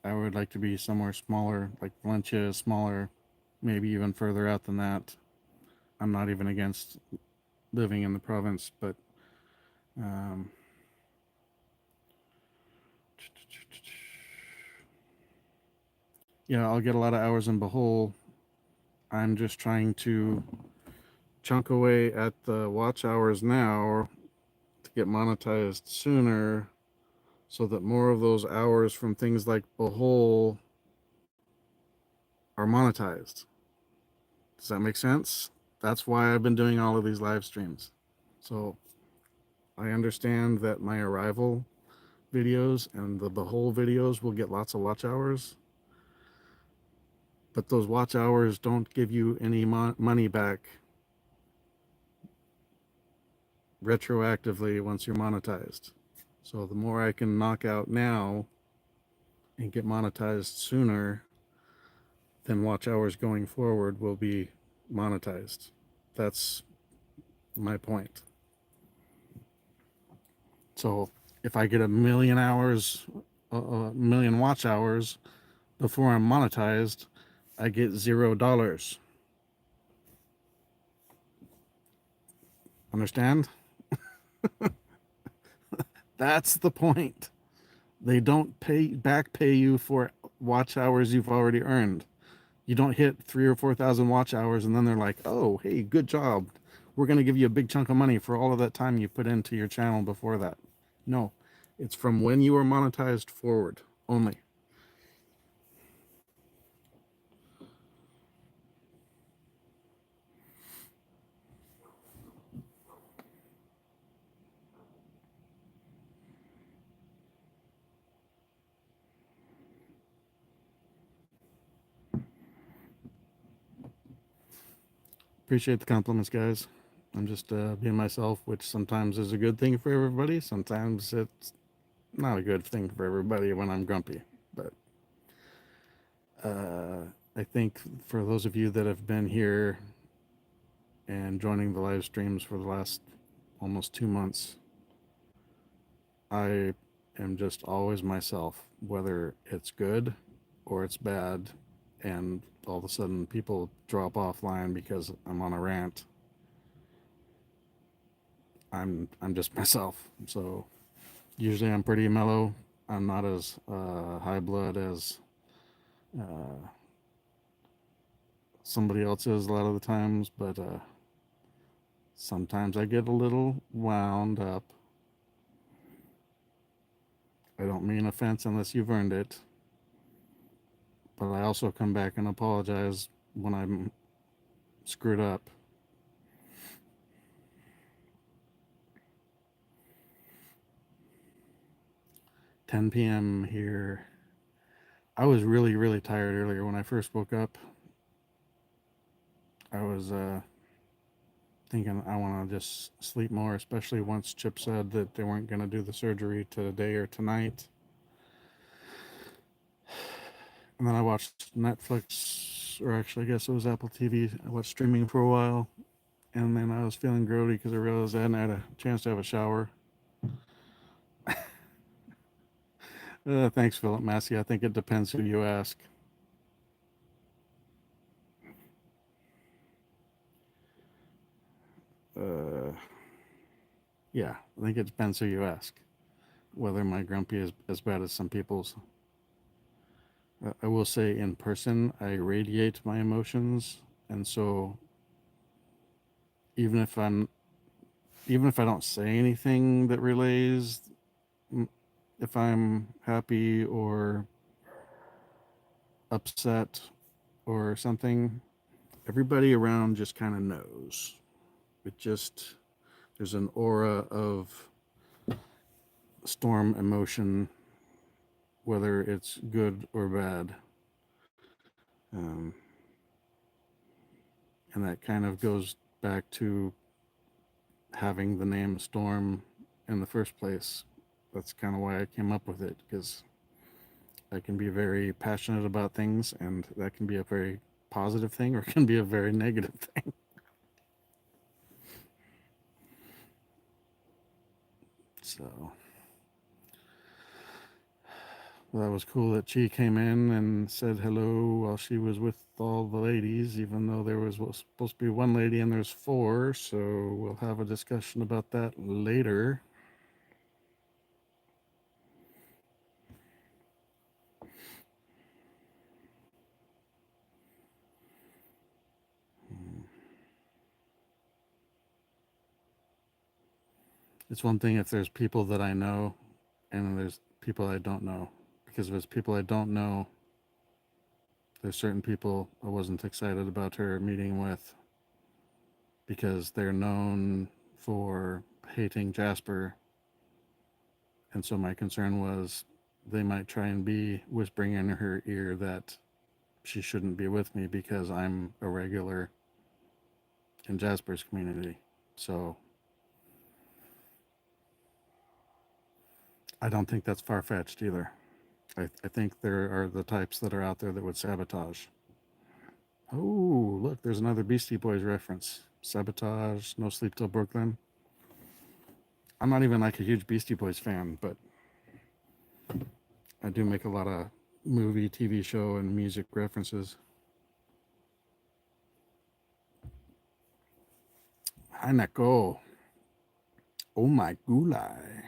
I would like to be somewhere smaller, like Valencia, smaller, maybe even further out than that. I'm not even against living in the province, but um, yeah, I'll get a lot of hours in Bohol. I'm just trying to chunk away at the watch hours now to get monetized sooner, so that more of those hours from things like Bohol are monetized. Does that make sense? That's why I've been doing all of these live streams. So I understand that my arrival videos and the Behold videos will get lots of watch hours, but those watch hours don't give you any money back retroactively once you're monetized. So the more I can knock out now and get monetized sooner, then watch hours going forward will be monetized. That's my point. So if I get a million hours, a million watch hours before I'm monetized, I get $0. Understand? That's the point. They don't back pay you for watch hours you've already earned. You don't hit 3,000 or 4,000 watch hours and then they're like, "Oh, hey, good job. We're going to give you a big chunk of money for all of that time you put into your channel before that." No, it's from when you are monetized forward only. Appreciate the compliments, guys. I'm just being myself, which sometimes is a good thing for everybody. Sometimes it's not a good thing for everybody when I'm grumpy. But I think for those of you that have been here and joining the live streams for the last almost 2 months, I am just always myself, whether it's good or it's bad, and all of a sudden people drop offline because I'm on a rant. I'm just myself. So usually I'm pretty mellow. I'm not as high blood as somebody else is a lot of the times, but sometimes I get a little wound up. I don't mean offense unless you've earned it, but I also come back and apologize when I'm screwed up. "10 p.m. here." I was really, really tired earlier when I first woke up. I was thinking I want to just sleep more, especially once Chip said that they weren't going to do the surgery today or tonight. And then I watched Netflix, or actually I guess it was Apple TV. I watched streaming for a while, and then I was feeling grody because I realized I hadn't had a chance to have a shower. Thanks, Philip Massey. I think it depends who you ask. Yeah, I think it depends who you ask, whether my grumpy is as bad as some people's. I will say in person, I radiate my emotions, and so even if I'm, even if I don't say anything that relays if I'm happy or upset or something, everybody around just kind of knows. It just, there's an aura of storm emotion, whether it's good or bad. Um, and that kind of goes back to having the name Storm in the first place. That's kind of why I came up with it, because I can be very passionate about things, and that can be a very positive thing or it can be a very negative thing. So That was cool that she came in and said hello while she was with all the ladies, even though there was supposed to be one lady and there's four. So we'll have a discussion about that later. It's one thing if there's people that I know and there's people I don't know. Because if there's people I don't know, there's certain people I wasn't excited about her meeting with because they're known for hating Jasper. And so my concern was they might try and be whispering in her ear that she shouldn't be with me because I'm a regular in Jasper's community. So I don't think that's far fetched either. I think there are the types that are out there that would sabotage. Oh, look, there's another Beastie Boys reference. Sabotage, No Sleep Till Brooklyn. I'm not even like a huge Beastie Boys fan, but I do make a lot of movie, TV show, and music references. Hanako. Oh my gulai.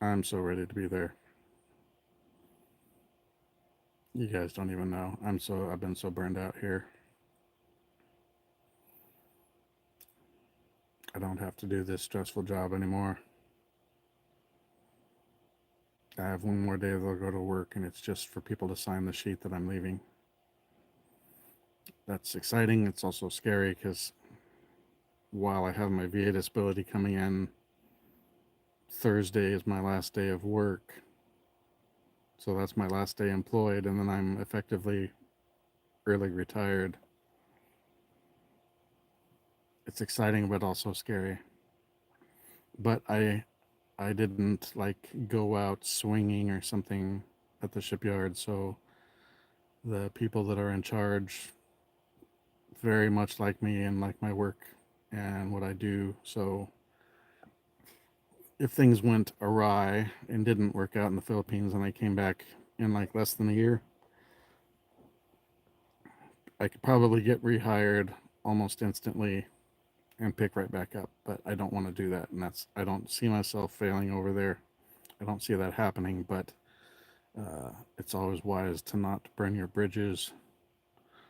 I'm so ready to be there. You guys don't even know. I've been so burned out here. I don't have to do this stressful job anymore. I have one more day that I'll go to work and it's just for people to sign the sheet that I'm leaving. That's exciting. It's also scary because while I have my VA disability coming in, Thursday is my last day of work. So that's my last day employed, and then I'm effectively early retired. It's exciting, but also scary. But I didn't like go out swinging or something at the shipyard, so the people that are in charge very much like me and like my work and what I do. So if things went awry and didn't work out in the Philippines and I came back in like less than a year, I could probably get rehired almost instantly and pick right back up. But I don't want to do that, and I don't see myself failing over there. I don't see that happening. But it's always wise to not burn your bridges.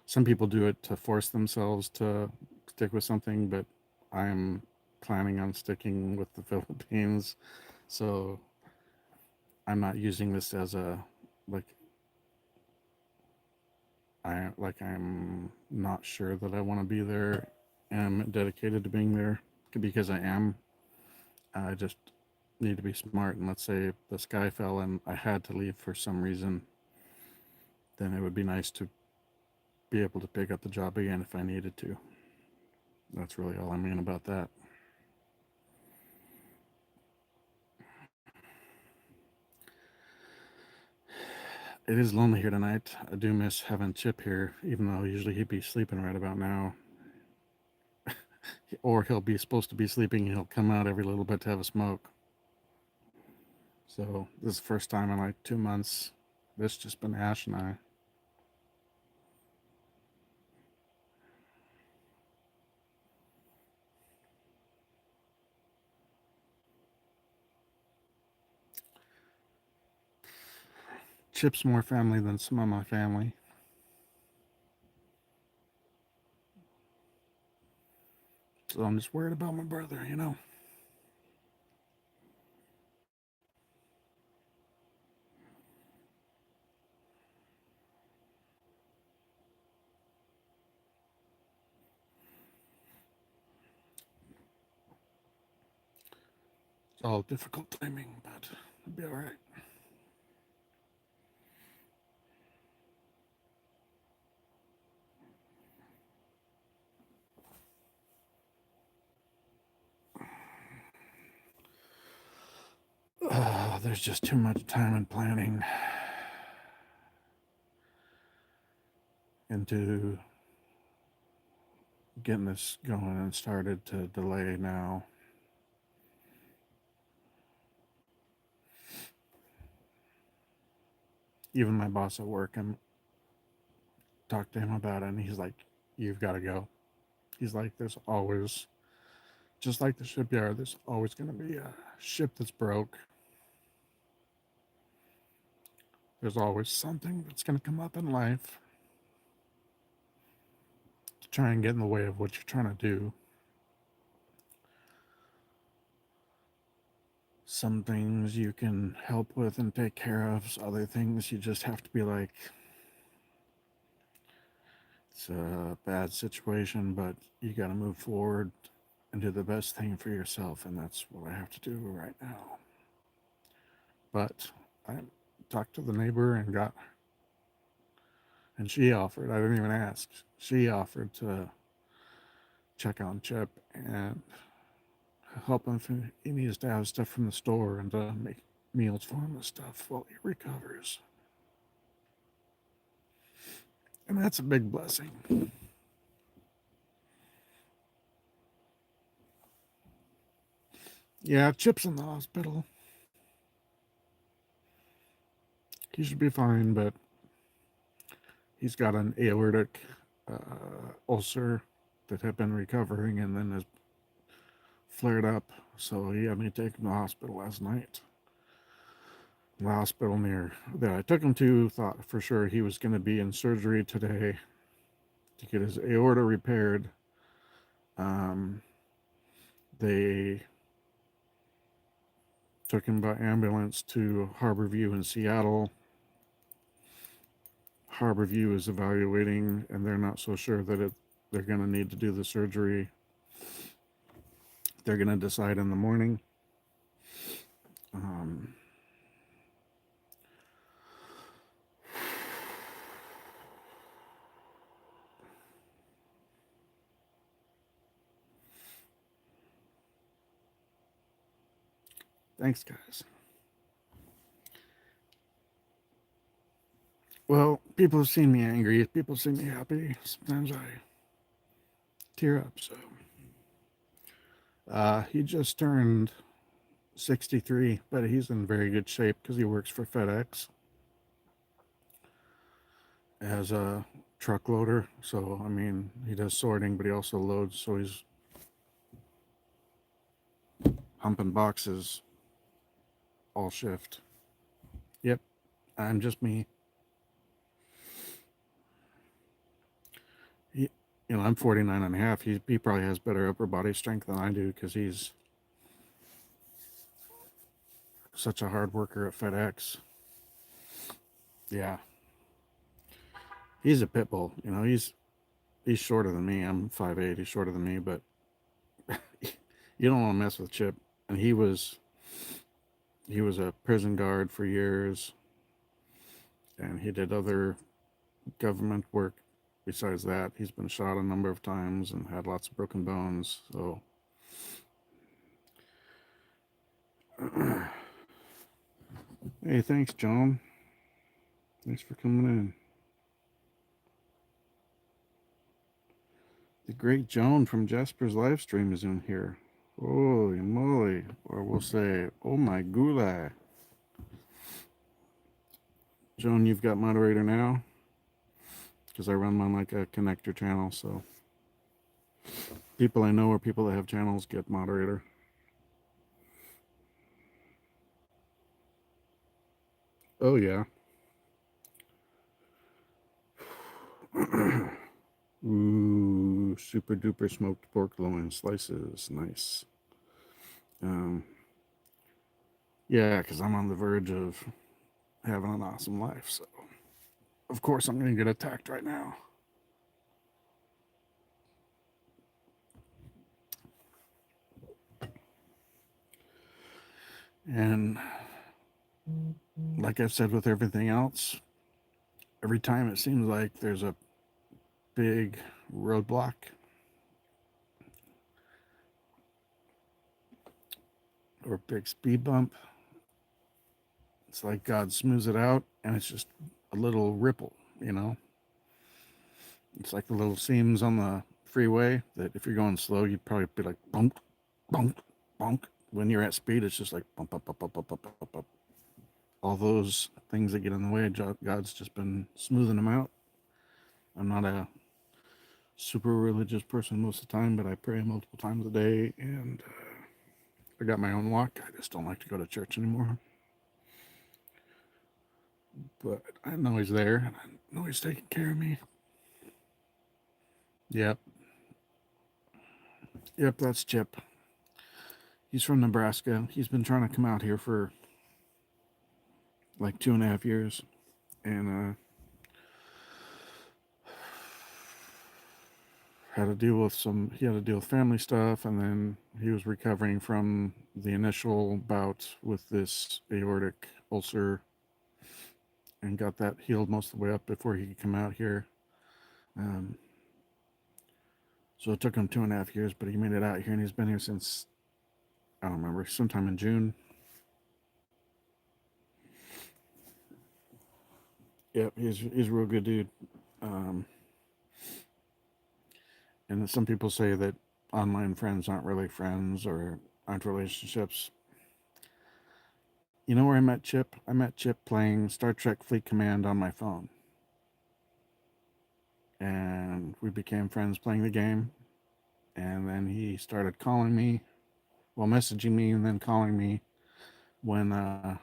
Some people do it to force themselves to stick with something, but I'm planning on sticking with the Philippines, so I'm not using this as a like I'm not sure that I want to be there and I'm dedicated to being there because I am. I just need to be smart, and let's say the sky fell and I had to leave for some reason, then it would be nice to be able to pick up the job again if I needed to. That's really all I mean about that. It is lonely here tonight. I do miss having Chip here, even though usually he'd be sleeping right about now. Or he'll be supposed to be sleeping and he'll come out every little bit to have a smoke. So this is the first time in like 2 months. This just been Ash and I. Chip's more family than some of my family. So I'm just worried about my brother, you know. It's all difficult timing, but it'll be all right. There's just too much time and planning into getting this going and started to delay now. Even my boss at work, I'm talked to him about it, and he's like, "You've got to go." He's like, "There's always, just like the shipyard, there's always going to be a ship that's broke. There's always something that's going to come up in life to try and get in the way of what you're trying to do. Some things you can help with and take care of, other things you just have to be like, it's a bad situation, but you got to move forward and do the best thing for yourself, and that's what I have to do right now." But I talked to the neighbor and she offered, I didn't even ask, she offered to check on Chip and help him if he needs to have stuff from the store and to make meals for him and stuff while he recovers. And that's a big blessing. Yeah, Chip's in the hospital. He should be fine, but he's got an aortic ulcer that had been recovering and then has flared up. So he had me take him to the hospital last night. The hospital near that I took him to thought for sure he was going to be in surgery today to get his aorta repaired. Um, they took him by ambulance to Harborview in Seattle. Harborview is evaluating, and they're not so sure that they're going to need to do the surgery. They're going to decide in the morning. Um, Thanks, guys. Well, people have seen me angry. People see me happy. Sometimes I tear up. So he just turned 63, but he's in very good shape because he works for FedEx as a truck loader. So, I mean, he does sorting, but he also loads. So he's humping boxes all shift. Yep, I'm just me. He, I'm 49 and a half. He probably has better upper body strength than I do because he's such a hard worker at FedEx. Yeah, he's a pit bull. He's shorter than me. I'm 5'8". He's shorter than me, but you don't want to mess with Chip. And he was a prison guard for years, and he did other government work. Besides that, he's been shot a number of times and had lots of broken bones. So hey, thanks, John. Thanks for coming in. The great Joan from Jasper's live stream is in here. Holy moly. Or we'll say, oh my gulai. Joan, you've got moderator now? Because I run mine like a connector channel, so people I know or people that have channels get moderator. Oh, yeah. Ooh, super duper smoked pork loin slices. Nice. Yeah, because I'm on the verge of having an awesome life, so of course I'm going to get attacked right now. And like I've said with everything else, every time it seems like there's a big roadblock, or a big speed bump, it's like God smooths it out and it's just a little ripple, It's like the little seams on the freeway that if you're going slow, you'd probably be like bump, bump, bump. When you're at speed, it's just like bump, bump, bump, bump, bump, bump, bump. all those things that get in the way, God's just been smoothing them out. I'm not a super religious person most of the time, but I pray multiple times a day, and I got my own walk. I just don't like to go to church anymore. But I know He's there, and I know He's taking care of me. Yep. Yep, that's Chip. He's from Nebraska. He's been trying to come out here for like 2.5 years, and had to deal with he had to deal with family stuff, and then he was recovering from the initial bout with this aortic ulcer and got that healed most of the way up before he could come out here. So it took him 2.5 years, but he made it out here, and he's been here since, I don't remember, sometime in June. Yep, he's a real good dude. And some people say that online friends aren't really friends or aren't relationships. You know where I met Chip? I met Chip playing Star Trek Fleet Command on my phone. And we became friends playing the game. And then he started calling me, well, messaging me and then calling me when I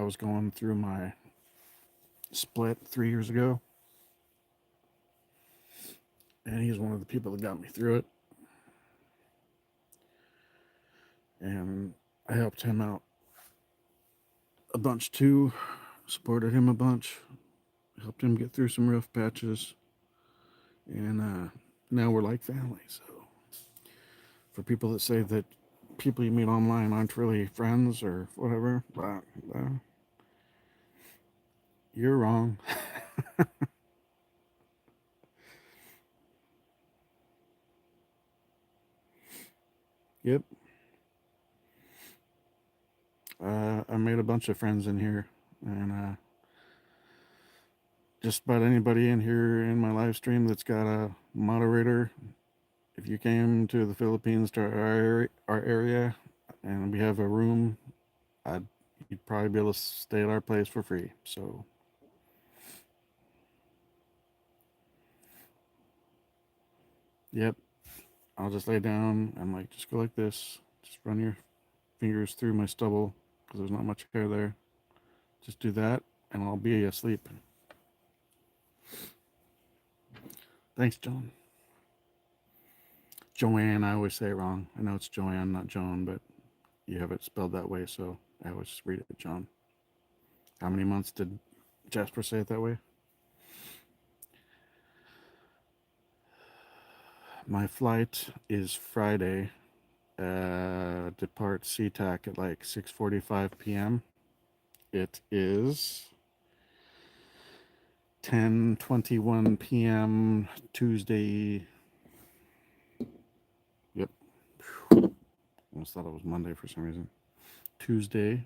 was going through my split 3 years ago. And he's one of the people that got me through it. And I helped him out a bunch too, supported him a bunch, helped him get through some rough patches. And now we're like family. So for people that say that people you meet online aren't really friends or whatever, you're wrong. Yep. I made a bunch of friends in here, and just about anybody in here in my live stream that's got a moderator, if you came to the Philippines to our area and we have a room, you'd probably be able to stay at our place for free. So, yep, I'll just lay down and like just go like this. Just run your fingers through my stubble because there's not much hair there. Just do that, and I'll be asleep. Thanks, John. Joanne, I always say it wrong. I know it's Joanne, not Joan, but you have it spelled that way, so I always read it John. How many months did Jasper say it that way? My flight is Friday. Depart SeaTac at like 6:45 p.m. It is 10:21 p.m. Tuesday. Yep. Almost thought it was Monday for some reason. Tuesday.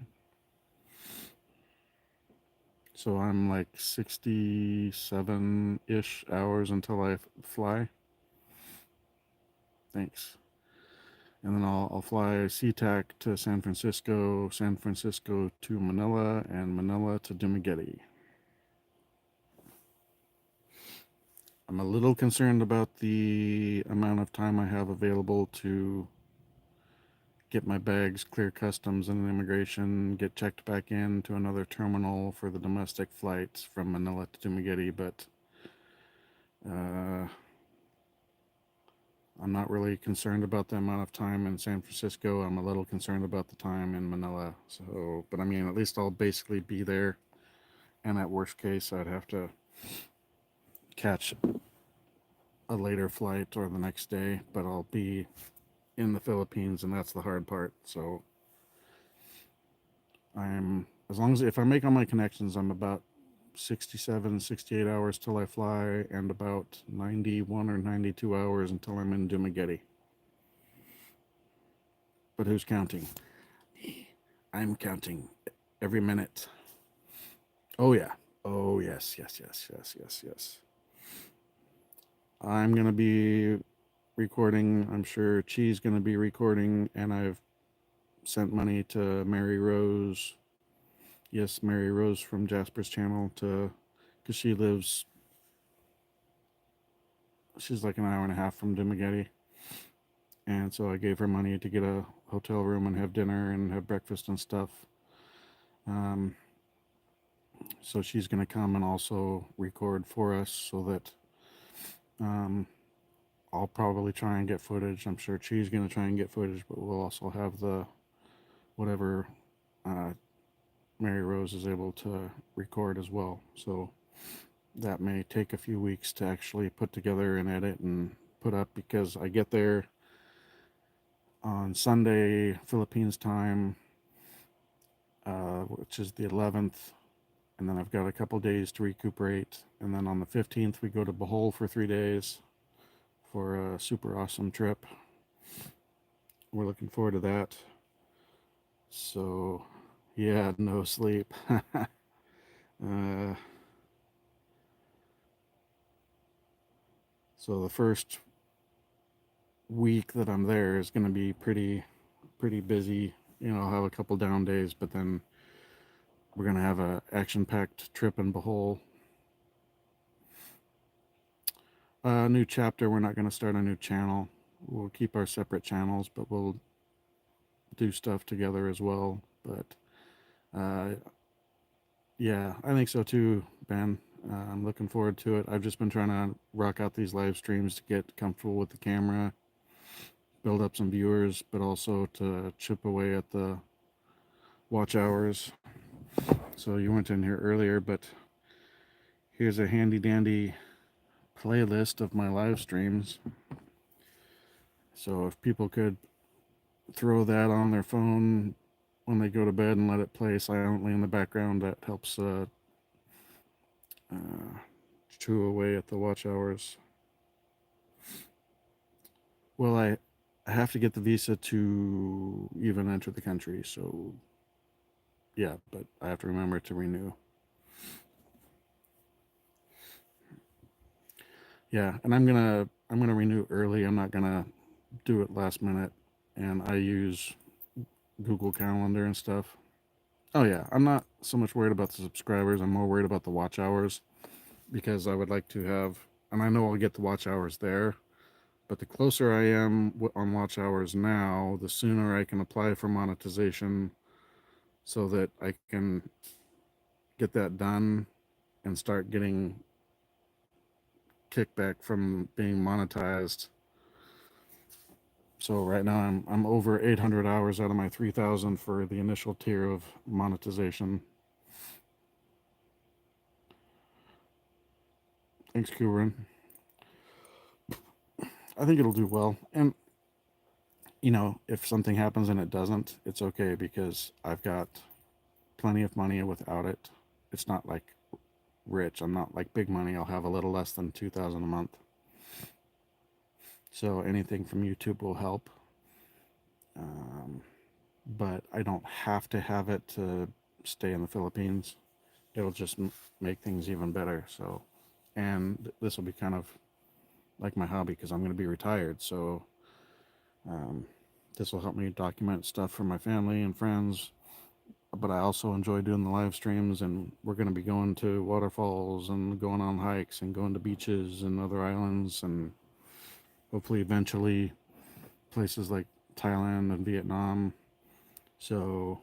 So I'm like 67-ish hours until I fly. Thanks. And then I'll fly SeaTac to San Francisco to Manila, and Manila to Dumaguete. I'm a little concerned about the amount of time I have available to get my bags, clear customs and immigration, get checked back in to another terminal for the domestic flights from Manila to Dumaguete, but I'm not really concerned about the amount of time in San Francisco. I'm a little concerned about the time in Manila. So, but I mean, at least I'll basically be there. And at worst case, I'd have to catch a later flight or the next day, but I'll be in the Philippines, and that's the hard part. So as long as if I make all my connections, I'm about 67, 68 hours till I fly, and about 91 or 92 hours until I'm in Dumaguete. But who's counting? Me. I'm counting every minute. Oh yeah. Oh yes, yes, yes, yes, yes, yes. I'm gonna be recording. I'm sure Chi's gonna be recording, and I've sent money to Mary Rose. yes, Mary Rose from Jasper's channel to, because she's like an hour and a half from Dumageddon. And so I gave her money to get a hotel room and have dinner and have breakfast and stuff. Um, so she's going to come and also record for us so that um, I'll probably try and get footage. I'm sure she's going to try and get footage, but we'll also have the whatever uh, Mary Rose is able to record as well. So that may take a few weeks to actually put together and edit and put up, because I get there on Sunday, Philippines time, which is the 11th, and then I've got a couple days to recuperate, and then on the 15th we go to Bohol for 3 days for a super awesome trip. We're looking forward to that. So yeah, no sleep. uh, so the first week that I'm there is going to be pretty busy. You know, I'll have a couple down days, but then we're going to have a action-packed trip in Bohol. A new chapter. We're not going to start a new channel. We'll keep our separate channels, but we'll do stuff together as well. But yeah, I think so too, Ben. I'm looking forward to it. I've just been trying to rock out these live streams to get comfortable with the camera, build up some viewers, but also to chip away at the watch hours. So you weren't in here earlier, but here's a handy dandy playlist of my live streams. So if people could throw that on their phone when they go to bed and let it play silently in the background, that helps chew away at the watch hours. Well, I have to get the visa to even enter the country, so yeah, but I have to remember to renew. Yeah, and I'm gonna renew early. I'm not gonna do it last minute, and I use Google Calendar and stuff. Oh yeah, I'm not so much worried about the subscribers. I'm more worried about the watch hours, because I would like to have, and I know I'll get the watch hours there, but the closer I am on watch hours now, the sooner I can apply for monetization so that I can get that done and start getting kickback from being monetized. So right now I'm over 800 hours out of my 3,000 for the initial tier of monetization. Thanks, Kurin. I think it'll do well. And you know, if something happens and it doesn't, it's okay, because I've got plenty of money without it. It's not like rich. I'm not like big money. I'll have a little less than 2,000 a month. So anything from YouTube will help. But I don't have to have it to stay in the Philippines. It'll just make things even better. So, and this will be kind of like my hobby, because I'm going to be retired. So this will help me document stuff for my family and friends. But I also enjoy doing the live streams, and we're going to be going to waterfalls and going on hikes and going to beaches and other islands, and hopefully eventually places like Thailand and Vietnam. So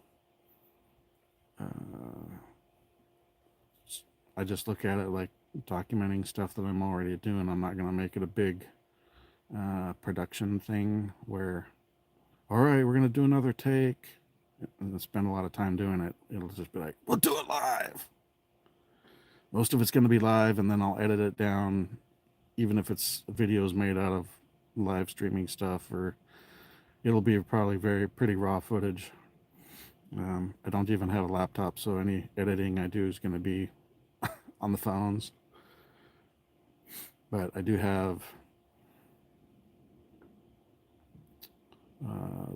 I just look at it like documenting stuff that I'm already doing. I'm not going to make it a big production thing where, all right, we're going to do another take and spend a lot of time doing it. It'll just be like, we'll do it live. Most of it's going to be live, and then I'll edit it down, even if it's videos made out of live streaming stuff, or it'll be probably pretty raw footage. I don't even have a laptop, so any editing I do is going to be on the phones. But I do have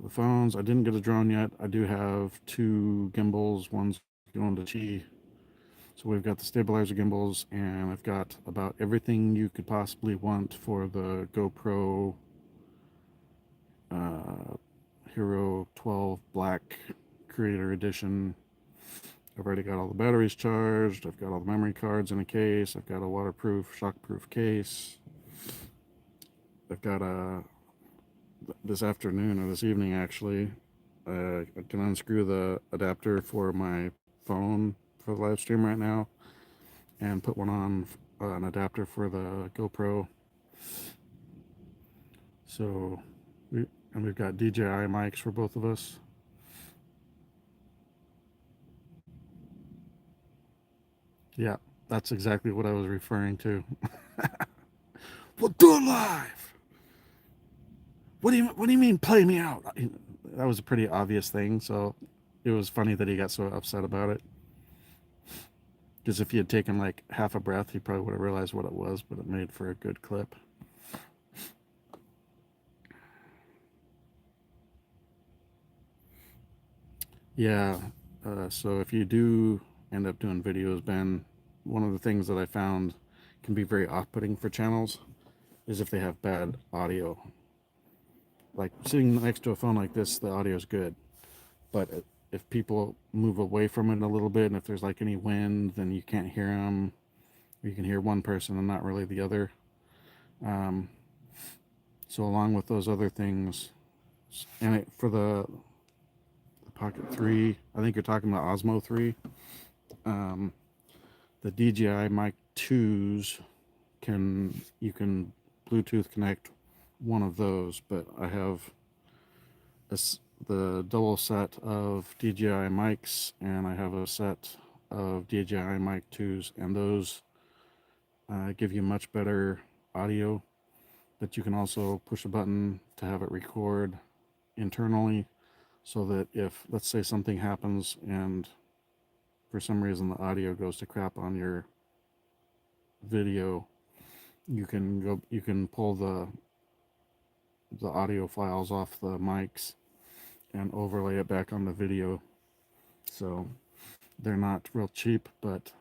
the phones. I didn't get a drone yet. I do have 2 gimbals. One's going to Chi. So we've got the stabilizer gimbals, and I've got about everything you could possibly want for the GoPro Hero 12 Black Creator Edition. I've already got all the batteries charged. I've got all the memory cards in a case. I've got a waterproof, shockproof case. I've got this afternoon or this evening actually, I can unscrew the adapter for my phone for the live stream right now and put one on an adapter for the GoPro. So, we've got DJI mics for both of us. Yeah, that's exactly what I was referring to. We'll do it live. What do you mean play me out? That was a pretty obvious thing, so it was funny that he got so upset about it. Because if he had taken like half a breath, he probably would have realized what it was, but it made for a good clip. Yeah, so if you do end up doing videos, Ben, one of the things that I found can be very off-putting for channels is if they have bad audio. Like sitting next to a phone like this, the audio is good. But if people move away from it a little bit, and if there's like any wind, then you can't hear them. You can hear one person and not really the other. So along with those other things, and for the Pocket 3, I think you're talking about Osmo 3. The DJI Mic 2s you can Bluetooth connect one of those, but I have the double set of DJI mics, and I have a set of DJI Mic 2s, and those give you much better audio. But you can also push a button to have it record internally, so that if, let's say, something happens and for some reason the audio goes to crap on your video, you can pull the audio files off the mics and overlay it back on the video. So they're not real cheap, but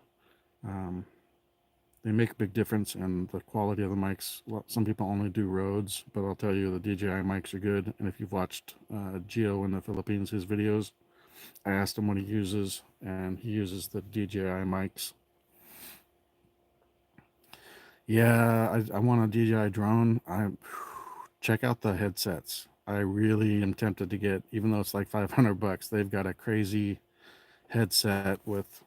they make a big difference in the quality of the mics. Well, some people only do Rhodes, but I'll tell you the DJI mics are good. And if you've watched Gio in the Philippines, his videos, I asked him what he uses, and he uses the DJI mics. Yeah, I want a DJI drone. Check out the headsets. I really am tempted to get, even though it's like $500, they've got a crazy headset with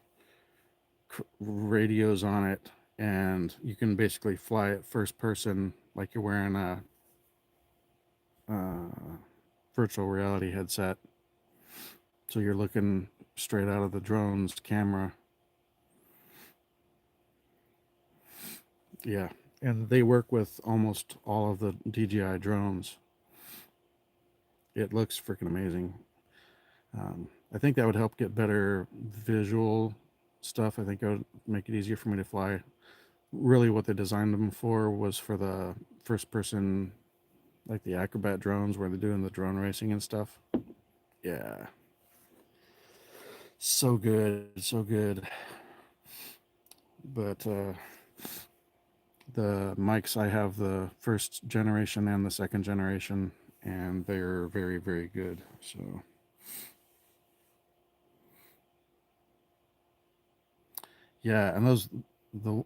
radios on it, and you can basically fly it first person, like you're wearing a virtual reality headset. So you're looking straight out of the drone's camera. Yeah, and they work with almost all of the DJI drones. It looks freaking amazing. I think that would help get better visual stuff. I think it would make it easier for me to fly. Really what they designed them for was for the first person, like the Acrobat drones where they're doing the drone racing and stuff. Yeah. So good, so good. But the mics, I have the first generation and the second generation, and they're very, very good. So yeah, and the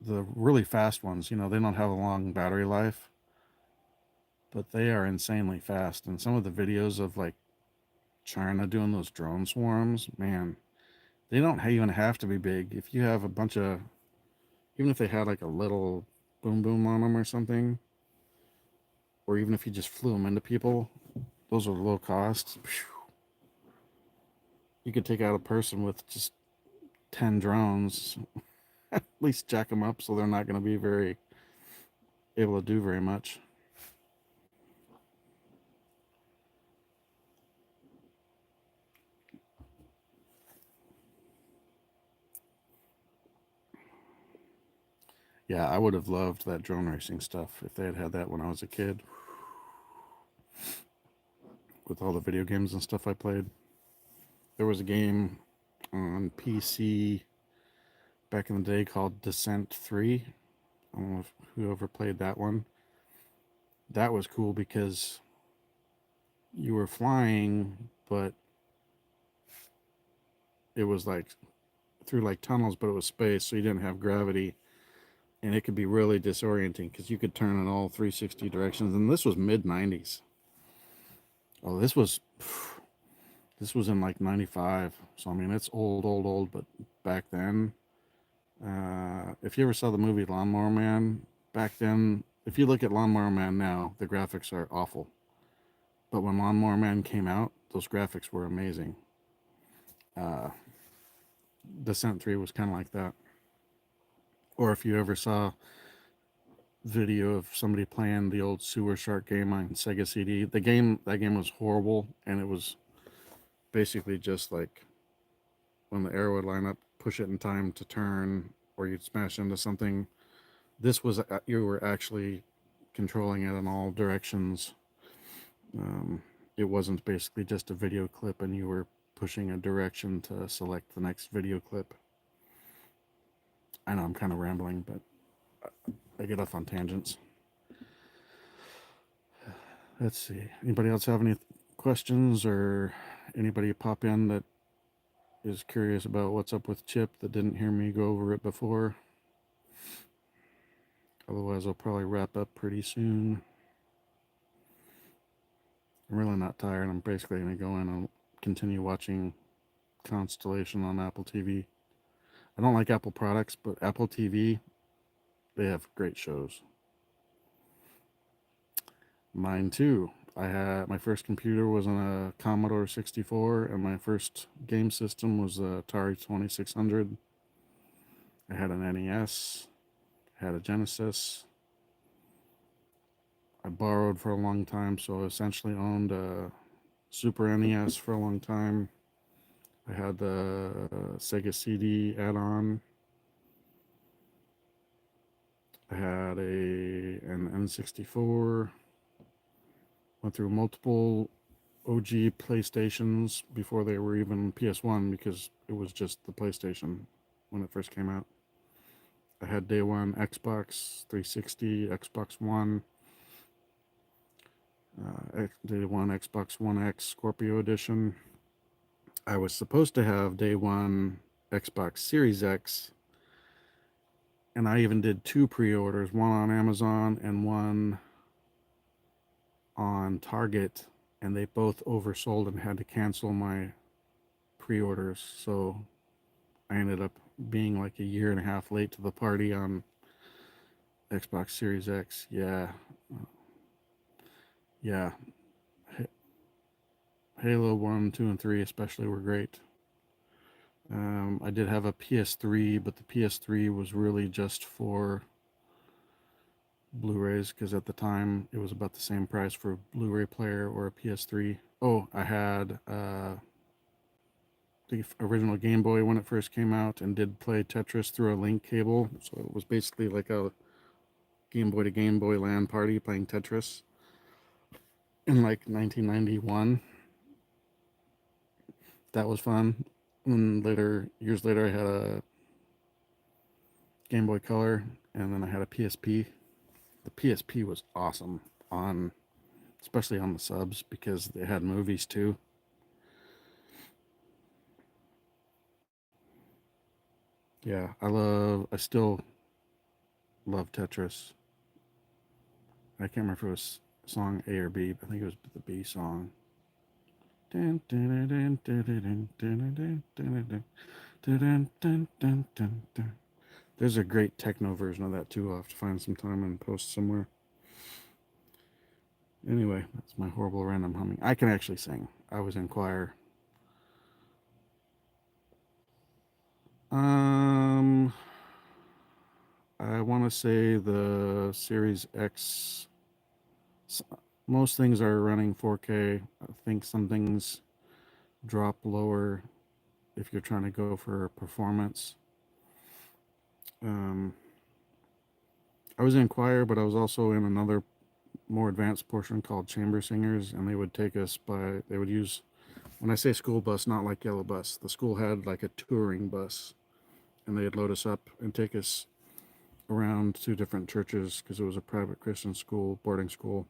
the really fast ones, they don't have a long battery life, but they are insanely fast. And some of the videos of like China doing those drone swarms, man, they don't even have to be big. If you have a bunch of, even if they had like a little boom boom on them or something, or even if you just flew them into people, those are low cost. You could take out a person with just 10 drones, at least jack them up so they're not going to be very able to do very much. Yeah, I would have loved that drone racing stuff if they had had that when I was a kid. With all the video games and stuff I played. There was a game on PC back in the day called Descent 3. I don't know if whoever played that one. That was cool because you were flying, but it was like through like tunnels, but it was space, so you didn't have gravity, and it could be really disorienting because you could turn in all 360 directions. And this was mid 90s. Oh, this was in like 95. So I mean, it's old, but back then, if you ever saw the movie Lawnmower Man, back then, if you look at Lawnmower Man now, the graphics are awful. But when Lawnmower Man came out, those graphics were amazing. Uh, Descent 3 was kind of like that. Or if you ever saw video of somebody playing the old Sewer Shark game on Sega CD, that game was horrible, and it was basically just like when the arrow would line up, push it in time to turn, or you'd smash into something. This was you were actually controlling it in all directions. It wasn't basically just a video clip and you were pushing a direction to select the next video clip. I know I'm kind of rambling, but I get off on tangents. Let's see. Anybody else have any questions, or anybody pop in that is curious about what's up with Chip that didn't hear me go over it before? Otherwise, I'll probably wrap up pretty soon. I'm really not tired. I'm basically going to go in and continue watching Constellation on Apple TV. I don't like Apple products, but Apple TV, they have great shows. Mine too. I had my first computer was on a Commodore 64, and my first game system was a Atari 2600. I had an NES, I had a Genesis. I borrowed for a long time, so I essentially owned a Super NES for a long time. I had the Sega CD add-on. I had an N64. Went through multiple OG PlayStations before they were even PS1, because it was just the PlayStation when it first came out. I had day one Xbox 360, Xbox One, day one Xbox One X Scorpio Edition. I was supposed to have day one Xbox Series X, and I even did two pre-orders, one on Amazon and one on Target, and they both oversold and had to cancel my pre-orders. So I ended up being like a year and a half late to the party on Xbox Series X. Yeah. Halo 1, 2, and 3 especially were great. I did have a PS3, but the PS3 was really just for Blu-rays, because at the time it was about the same price for a Blu-ray player or a PS3. Oh, I had the original Game Boy when it first came out, and did play Tetris through a link cable. So it was basically like a Game Boy to Game Boy LAN party playing Tetris in like 1991. That was fun. And years later, I had a Game Boy Color, and then I had a PSP. The PSP was awesome especially on the subs, because they had movies too. Yeah, I still love Tetris. I can't remember if it was song A or B, but I think it was the B song. There's a great techno version of that too. I'll have to find some time and post somewhere. Anyway, that's my horrible random humming. I can actually sing. I was in choir. I want to say the Series X, most things are running 4K. I think some things drop lower if you're trying to go for performance. I was in choir, but I was also in another more advanced portion called chamber singers, and they would take us they would use, when I say school bus, not like yellow bus, the school had like a touring bus, and they'd load us up and take us around to different churches, because it was a private Christian school, boarding school,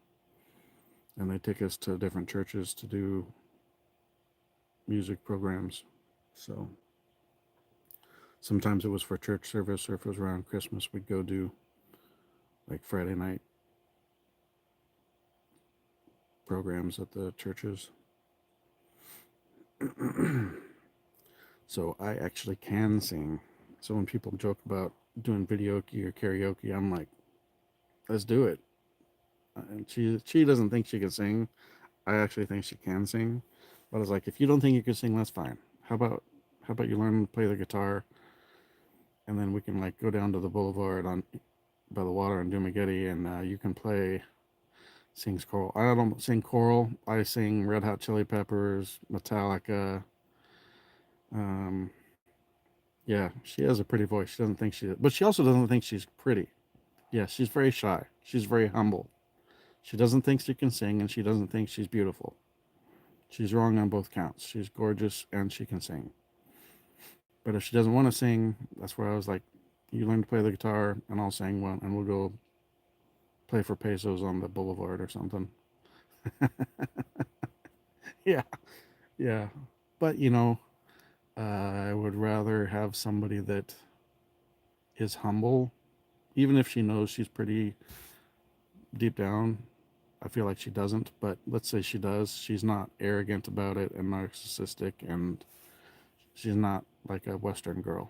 and they'd take us to different churches to do music programs. So Sometimes it was for church service, or if it was around Christmas, we'd go do like Friday night programs at the churches. So I actually can sing. So when people joke about doing videoke or karaoke, I'm like, let's do it. And she doesn't think she can sing. I actually think she can sing, but I was like, if you don't think you can sing, that's fine. How about you learn to play the guitar, and then we can like go down to the boulevard on by the water in Dumagetti, and you can play sings choral. I don't sing choral. I sing Red Hot Chili Peppers, Metallica. Um, yeah, she has a pretty voice. She doesn't think but she also doesn't think she's pretty. Yeah, she's very shy. She's very humble. She doesn't think she can sing, and she doesn't think she's beautiful. She's wrong on both counts. She's gorgeous and she can sing. But if she doesn't want to sing, that's where I was like, you learn to play the guitar and I'll sing one and we'll go play for pesos on the boulevard or something. Yeah, yeah. But I would rather have somebody that is humble, even if she knows she's pretty deep down. I feel like she doesn't, but let's say she does. She's not arrogant about it and narcissistic, and she's not like a Western girl.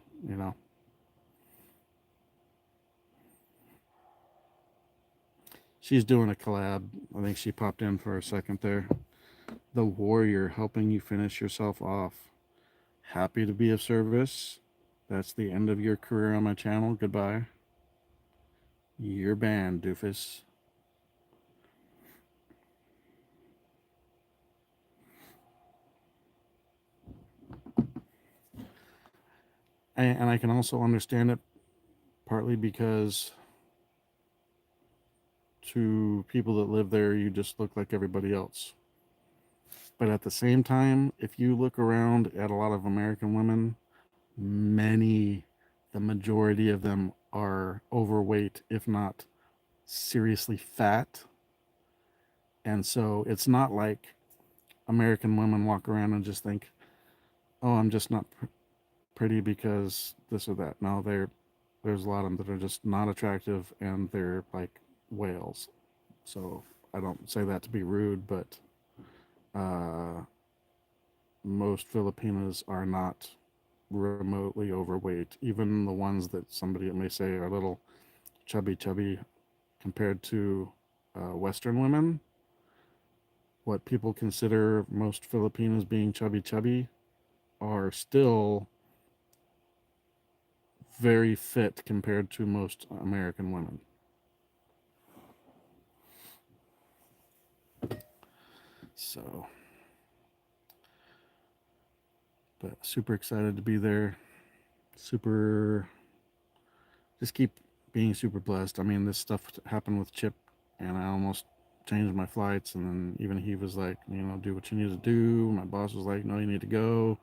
She's doing a collab. I think she popped in for a second there. The Warrior, helping you finish yourself off. Happy to be of service. That's the end of your career on my channel. Goodbye. You're banned, doofus. And I can also understand it partly because to people that live there, you just look like everybody else. But at the same time, if you look around at a lot of American women, many, the majority of them are overweight, if not seriously fat. And so it's not like American women walk around and just think, oh, I'm just not pretty because this or that. No, there's a lot of them that are just not attractive and they're like whales. So I don't say that to be rude, but uh, most Filipinas are not remotely overweight. Even the ones that somebody may say are a little chubby compared to Western women, what people consider most Filipinas being chubby are still very fit compared to most American women. So, but super excited to be there. Just keep being super blessed. I mean, this stuff happened with Chip, and I almost changed my flights. And then even he was like, do what you need to do. My boss was like, no, you need to go.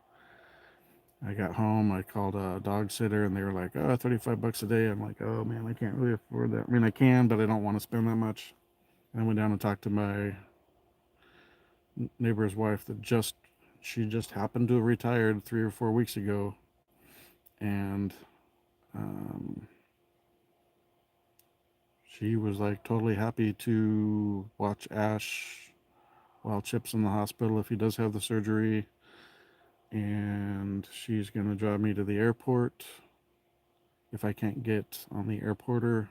I got home. I called a dog sitter, and they were like, oh, $35 a day. I'm like, oh man, I can't really afford that. I mean, I can, but I don't want to spend that much. And I went down and talked to my neighbor's wife she just happened to have retired 3 or 4 weeks ago, and um, she was like totally happy to watch Ash while Chip's in the hospital if he does have the surgery, and she's gonna drive me to the airport if I can't get on the airporter,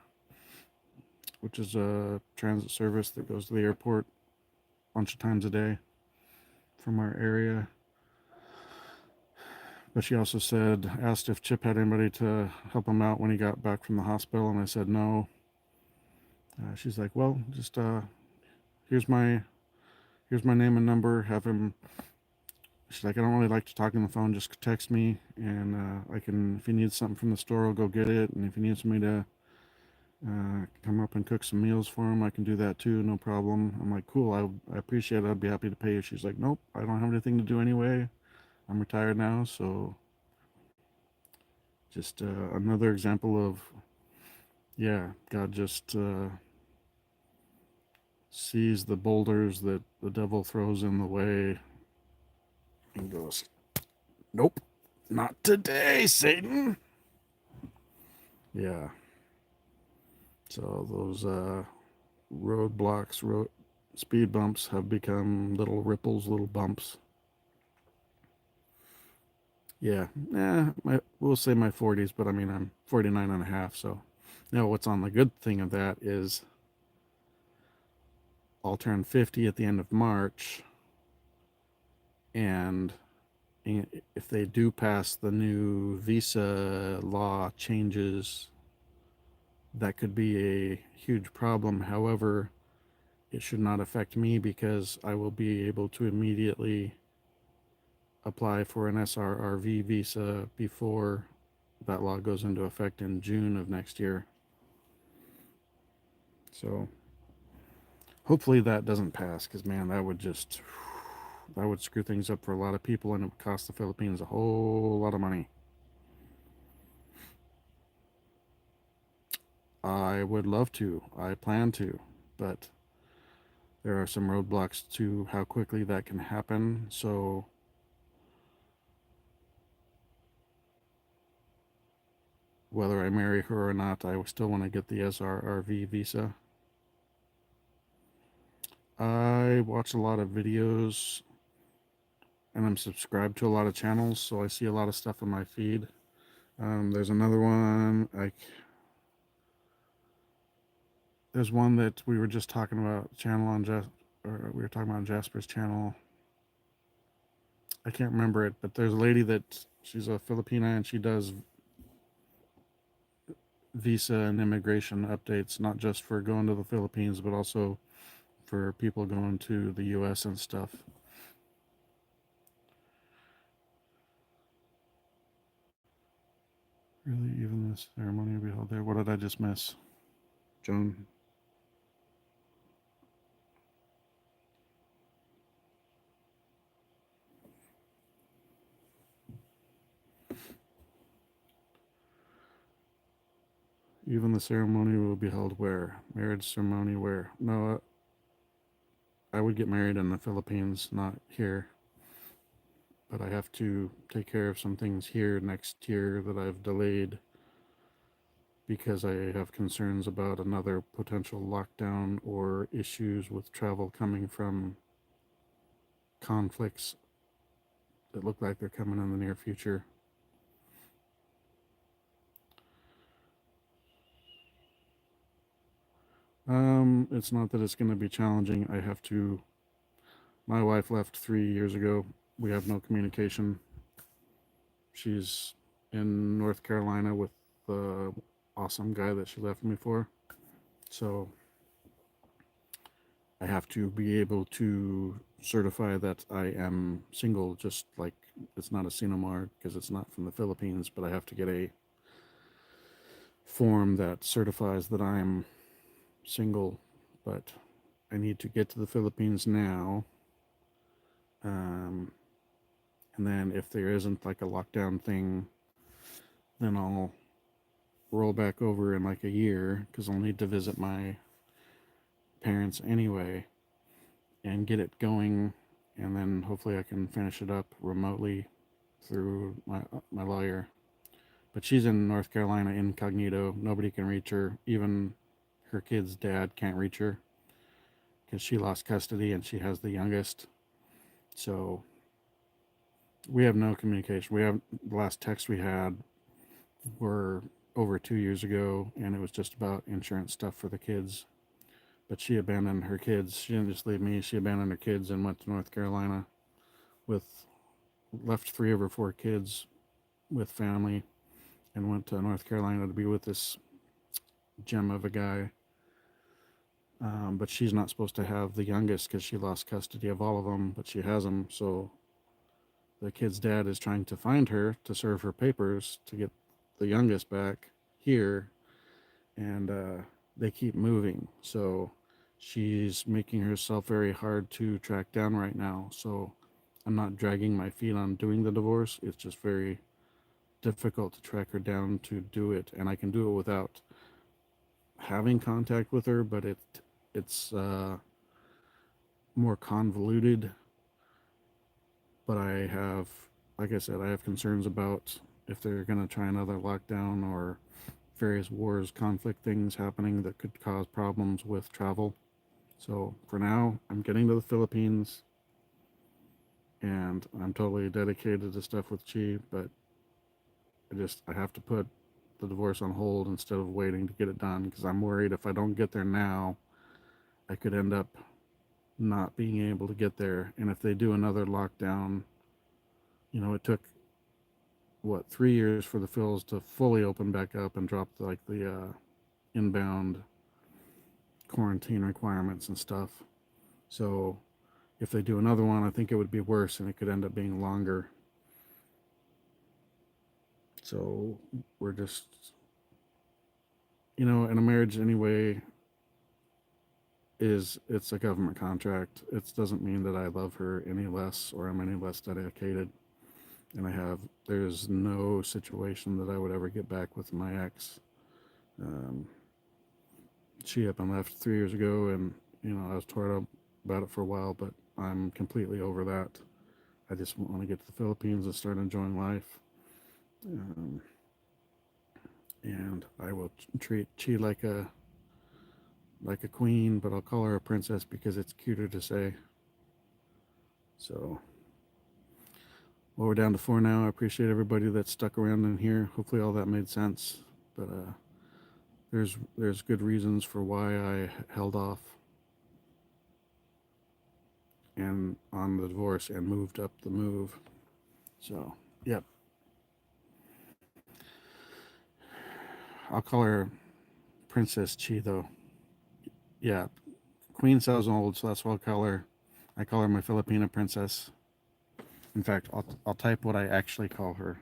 which is a transit service that goes to the airport a bunch of times a day from our area. But she also asked if Chip had anybody to help him out when he got back from the hospital, and I said no. She's like, well, just here's my name and number. Have him. She's like, I don't really like to talk on the phone. Just text me, and I can. If he needs something from the store, I'll go get it. And if he needs me to come up and cook some meals for him, I can do that too. No problem. I'm like, cool. I appreciate it. I'd be happy to pay you. She's like, nope. I don't have anything to do anyway. I'm retired now, so just another example of, yeah, God just sees the boulders that the devil throws in the way and goes, nope, not today, Satan. Yeah. So those roadblocks, speed bumps have become little ripples, little bumps. Yeah, we'll say my 40s, but I mean, I'm 49 and a half. So now what's on the good thing of that is I'll turn 50 at the end of March. And if they do pass the new visa law changes, that could be a huge problem. However, it should not affect me because I will be able to immediately apply for an SRRV visa before that law goes into effect in June of next year. So hopefully that doesn't pass, because man, that would screw things up for a lot of people, and it would cost the Philippines a whole lot of money. I would love to. I plan to, but there are some roadblocks to how quickly that can happen. So whether I marry her or not, I still want to get the SRRV visa. I watch a lot of videos and I'm subscribed to a lot of channels, so I see a lot of stuff on my feed. There's another one, there's one that we were just talking about, channel on or we were talking about Jasper's channel. I can't remember it, but there's a lady that she's a Filipina and she does visa and immigration updates, not just for going to the Philippines, but also for people going to the US and stuff. Really, even this ceremony we held there. What did I just miss? Joan? Even the ceremony will be held where? Marriage ceremony where? No, I would get married in the Philippines, not here. But I have to take care of some things here next year that I've delayed because I have concerns about another potential lockdown or issues with travel coming from conflicts that look like they're coming in the near future. It's not that it's going to be challenging. I have to. My wife left 3 years ago. We have no communication. She's in North Carolina with the awesome guy that she left me for. So I have to be able to certify that I am single, just like it's not a Sinomar because it's not from the Philippines, but I have to get a form that certifies that I'm single. But I need to get to the Philippines now. And then if there isn't like a lockdown thing, then I'll roll back over in like a year because I'll need to visit my parents anyway and get it going, and then hopefully I can finish it up remotely through my lawyer. But she's in North Carolina incognito. Nobody can reach her. Even her kid's dad can't reach her because she lost custody and she has the youngest. So we have no communication. We have the last text we had were over 2 years ago, and it was just about insurance stuff for the kids. But she abandoned her kids. She didn't just leave me. She abandoned her kids and went to North Carolina with left 3 of her 4 kids with family and went to North Carolina to be with this gem of a guy. But she's not supposed to have the youngest because she lost custody of all of them, but she has them. So the kid's dad is trying to find her to serve her papers to get the youngest back here, and they keep moving. So she's making herself very hard to track down right now. So I'm not dragging my feet on doing the divorce. It's just very difficult to track her down to do it, and I can do it without having contact with her, but it's more convoluted. But I have, like I said, I have concerns about if they're going to try another lockdown or various wars, conflict things happening that could cause problems with travel. So for now, I'm getting to the Philippines, and I'm totally dedicated to stuff with Chi, but I have to put the divorce on hold instead of waiting to get it done, because I'm worried if I don't get there now, I could end up not being able to get there. And if they do another lockdown, it took what 3 years for the Phils to fully open back up and drop the inbound quarantine requirements and stuff. So if they do another one, I think it would be worse, and it could end up being longer. So we're just, in a marriage anyway, it's a government contract. It doesn't mean that I love her any less or I'm any less dedicated. And there's no situation that I would ever get back with my ex. Um, she up and left 3 years ago, and I was torn up about it for a while, but I'm completely over that. I just want to get to the Philippines and start enjoying life. Um, and I will treat Chi like a queen, but I'll call her a princess because it's cuter to say. So, well, we're down to 4 now. I appreciate everybody that stuck around in here. Hopefully, all that made sense. But there's good reasons for why I held off and on the divorce and moved up the move. So, yep. I'll call her Princess Chi though. Yeah, Queen sounds old, so that's what I call her my Filipina princess. In fact, I'll type what I actually call her.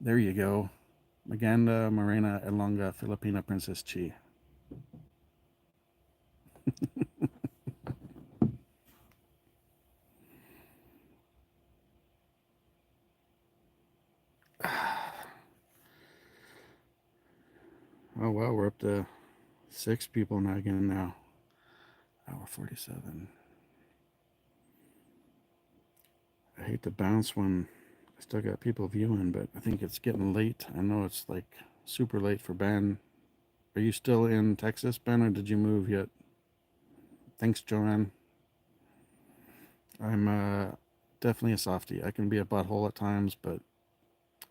There you go. Maganda Morena Elonga Filipina Princess Chi. Oh wow, we're up to 6 people now again now. Hour 47. I hate to bounce when I still got people viewing, but I think it's getting late. I know it's like super late for Ben. Are you still in Texas, Ben, or did you move yet? Thanks, Joanne. I'm definitely a softie. I can be a butthole at times, but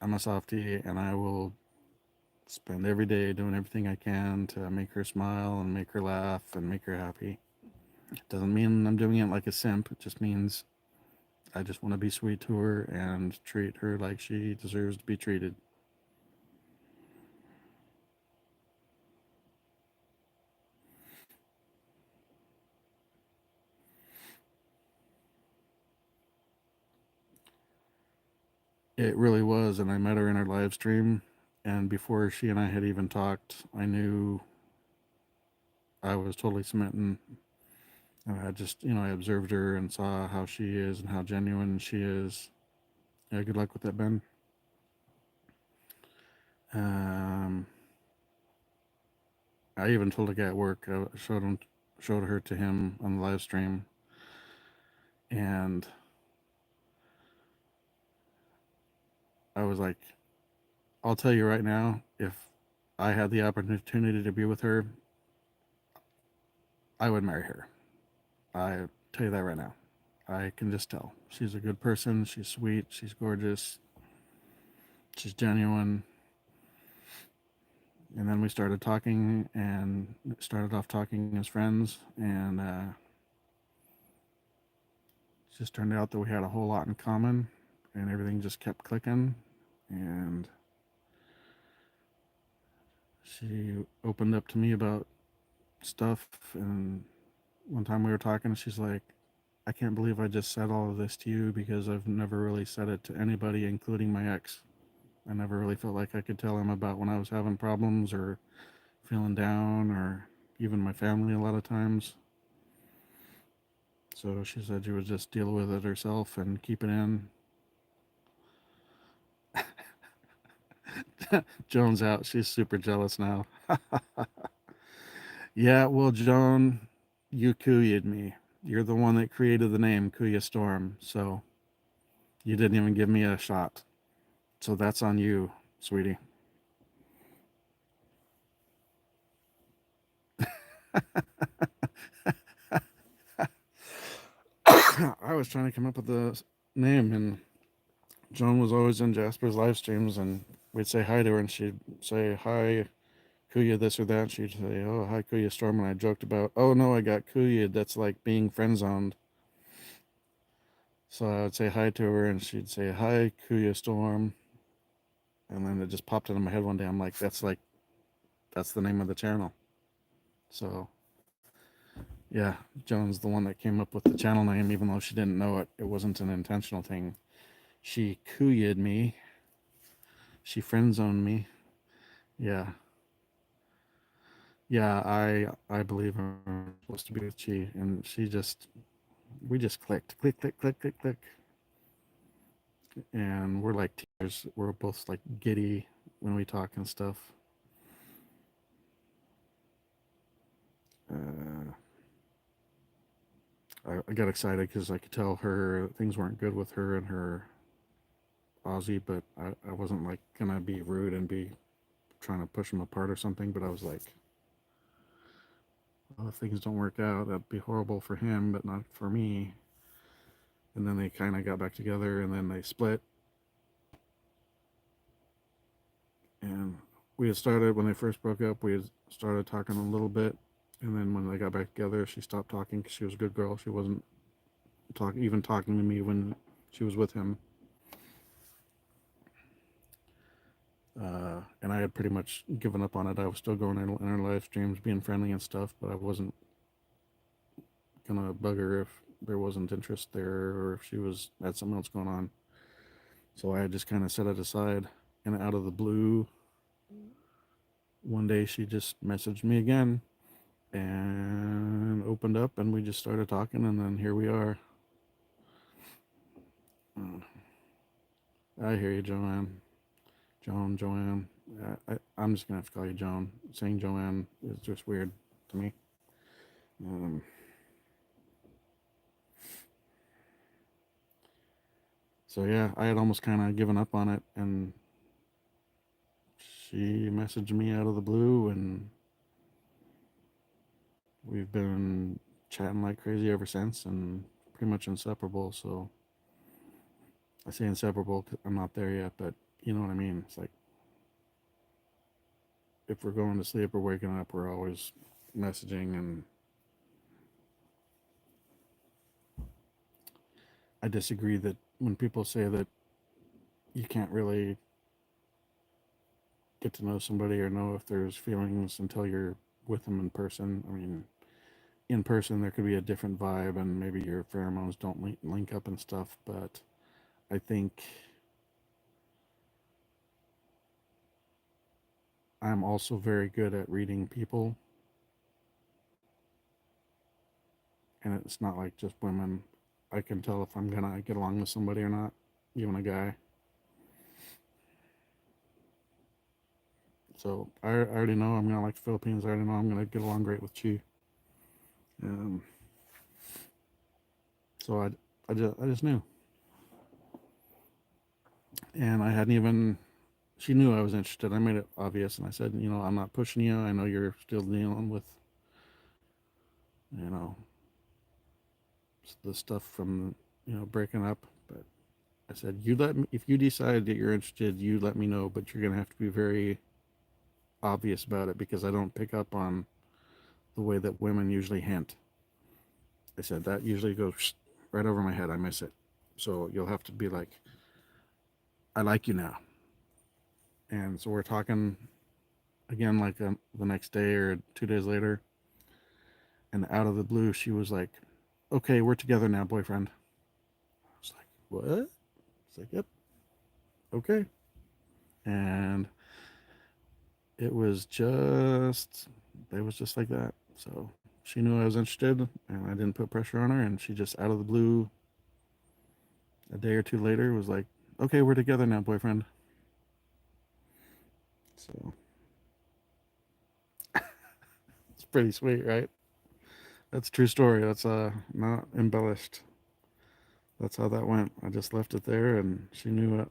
I'm a softie, and I will spend every day doing everything I can to make her smile and make her laugh and make her happy. It doesn't mean I'm doing it like a simp. It just means I just want to be sweet to her and treat her like she deserves to be treated. It really was, and I met her in her live stream, and before she and I had even talked, I knew I was totally smitten. And I just, I observed her and saw how she is and how genuine she is. Yeah, good luck with that, Ben. Um, I even told a guy at work. I showed her to him on the live stream, and I was like, "I'll tell you right now, if I had the opportunity to be with her, I would marry her. I tell you that right now. I can just tell. She's a good person. She's sweet. She's gorgeous. She's genuine." And then we started talking and started off talking as friends, and it just turned out that we had a whole lot in common, and everything just kept clicking. And she opened up to me about stuff, and one time we were talking, she's like, "I can't believe I just said all of this to you, because I've never really said it to anybody, including my ex. I never really felt like I could tell him about when I was having problems or feeling down, or even my family a lot of times." So she said she would just deal with it herself and keep it in. Joan's out. She's super jealous now. Yeah, well, Joan, you Kuya'd me. You're the one that created the name KuyaStorm, so you didn't even give me a shot. So that's on you, sweetie. I was trying to come up with the name, and Joan was always in Jasper's live streams, and we'd say hi to her, and she'd say, "Hi, Kuya, this or that." She'd say, "Oh, hi, Kuya Storm," and I joked about, "Oh no, I got Kuya. That's like being friend zoned." So I would say hi to her, and she'd say, "Hi, Kuya Storm," and then it just popped into my head one day. I'm like, that's the name of the channel. So yeah, Joan's the one that came up with the channel name, even though she didn't know it. It wasn't an intentional thing. She Kuya'd me. She friend zoned me. Yeah, yeah. I believe I'm supposed to be with Chi, and we just clicked, click, click, click, click, click, and we're like tears. We're both like giddy when we talk and stuff. Uh, I got excited because I could tell her things weren't good with her and her Aussie, but I wasn't like gonna be rude and be trying to push them apart or something. But I was like, well, if things don't work out, that'd be horrible for him, but not for me. And then they kind of got back together, and then they split. And we had started when they first broke up. We had started talking a little bit, and then when they got back together, she stopped talking because she was a good girl. She wasn't even talking to me when she was with him. And I had pretty much given up on it. I was still going in her live streams, being friendly and stuff, but I wasn't gonna bug her if there wasn't interest there or if she was had something else going on. So I just kind of set it aside. And out of the blue, one day she just messaged me again and opened up, and we just started talking, and then here we are. Uh, I hear you, Joanne. Joanne. I'm just gonna have to call you Joan. Saying Joanne is just weird to me. Um, so yeah, I had almost kind of given up on it, and she messaged me out of the blue, and we've been chatting like crazy ever since, and pretty much inseparable. So I say inseparable because I'm not there yet, but you know what I mean. It's like if we're going to sleep or waking up, we're always messaging. And I disagree that when people say that you can't really get to know somebody or know if there's feelings until you're with them in person. I mean, in person there could be a different vibe, and maybe your pheromones don't link up and stuff. But I think I'm also very good at reading people, and it's not like just women. I can tell if I'm gonna get along with somebody or not, even a guy. So I already know I'm gonna like the Philippines. I already know I'm gonna get along great with Chi. Um, so I just knew, and I hadn't even. She knew I was interested. I made it obvious, and I said, I'm not pushing you. I know you're still dealing with, you know, the stuff from, breaking up. But I said, you let me if you decide that you're interested, you let me know. But you're gonna have to be very obvious about it because I don't pick up on the way that women usually hint. I said that usually goes right over my head. I miss it. So you'll have to be like, I like you now. And so we're talking again like the next day or 2 days later. And out of the blue, she was like, okay, we're together now, boyfriend. I was like, what? It's like, yep, okay. And it was just like that. So she knew I was interested, and I didn't put pressure on her. And she just out of the blue, a day or two later, was like, okay, we're together now, boyfriend. So it's pretty sweet, right? That's a true story. That's not embellished. That's how that went. I just left it there, and she knew it.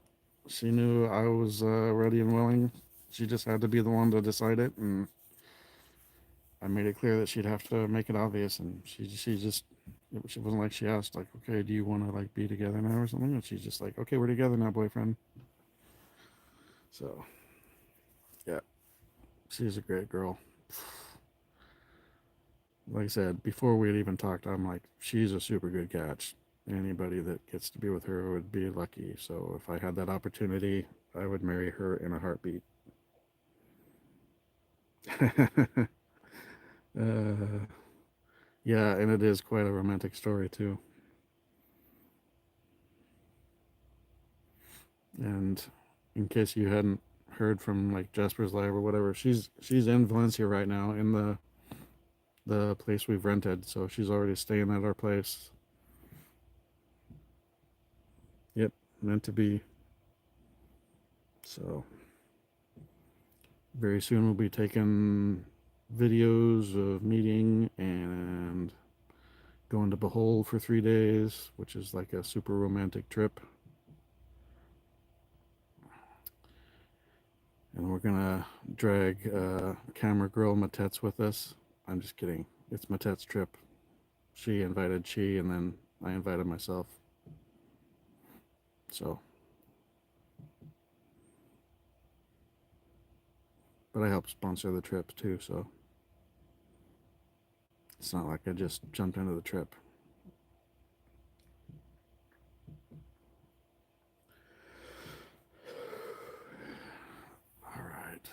She knew I was ready and willing. She just had to be the one to decide it, and I made it clear that she'd have to make it obvious. And she just she wasn't like she asked like, okay, do you want to like be together now or something? And she's just like, okay, we're together now, boyfriend. So yeah, she's a great girl. Like I said, before we had even talked, I'm like, she's a super good catch. Anybody that gets to be with her would be lucky. So if I had that opportunity, I would marry her in a heartbeat. uh, yeah, and it is quite a romantic story too. And in case you hadn't heard from like Jasper's Live or whatever, she's in Valencia right now in the place we've rented. So she's already staying at our place. Yep, meant to be. So very soon we'll be taking videos of meeting and going to Behold for 3 days, which is like a super romantic trip. And we're gonna drag camera girl Matet's with us. I'm just kidding. It's Matet's trip. She invited she, and then I invited myself. So, but I helped sponsor the trip too. So it's not like I just jumped into the trip. All right.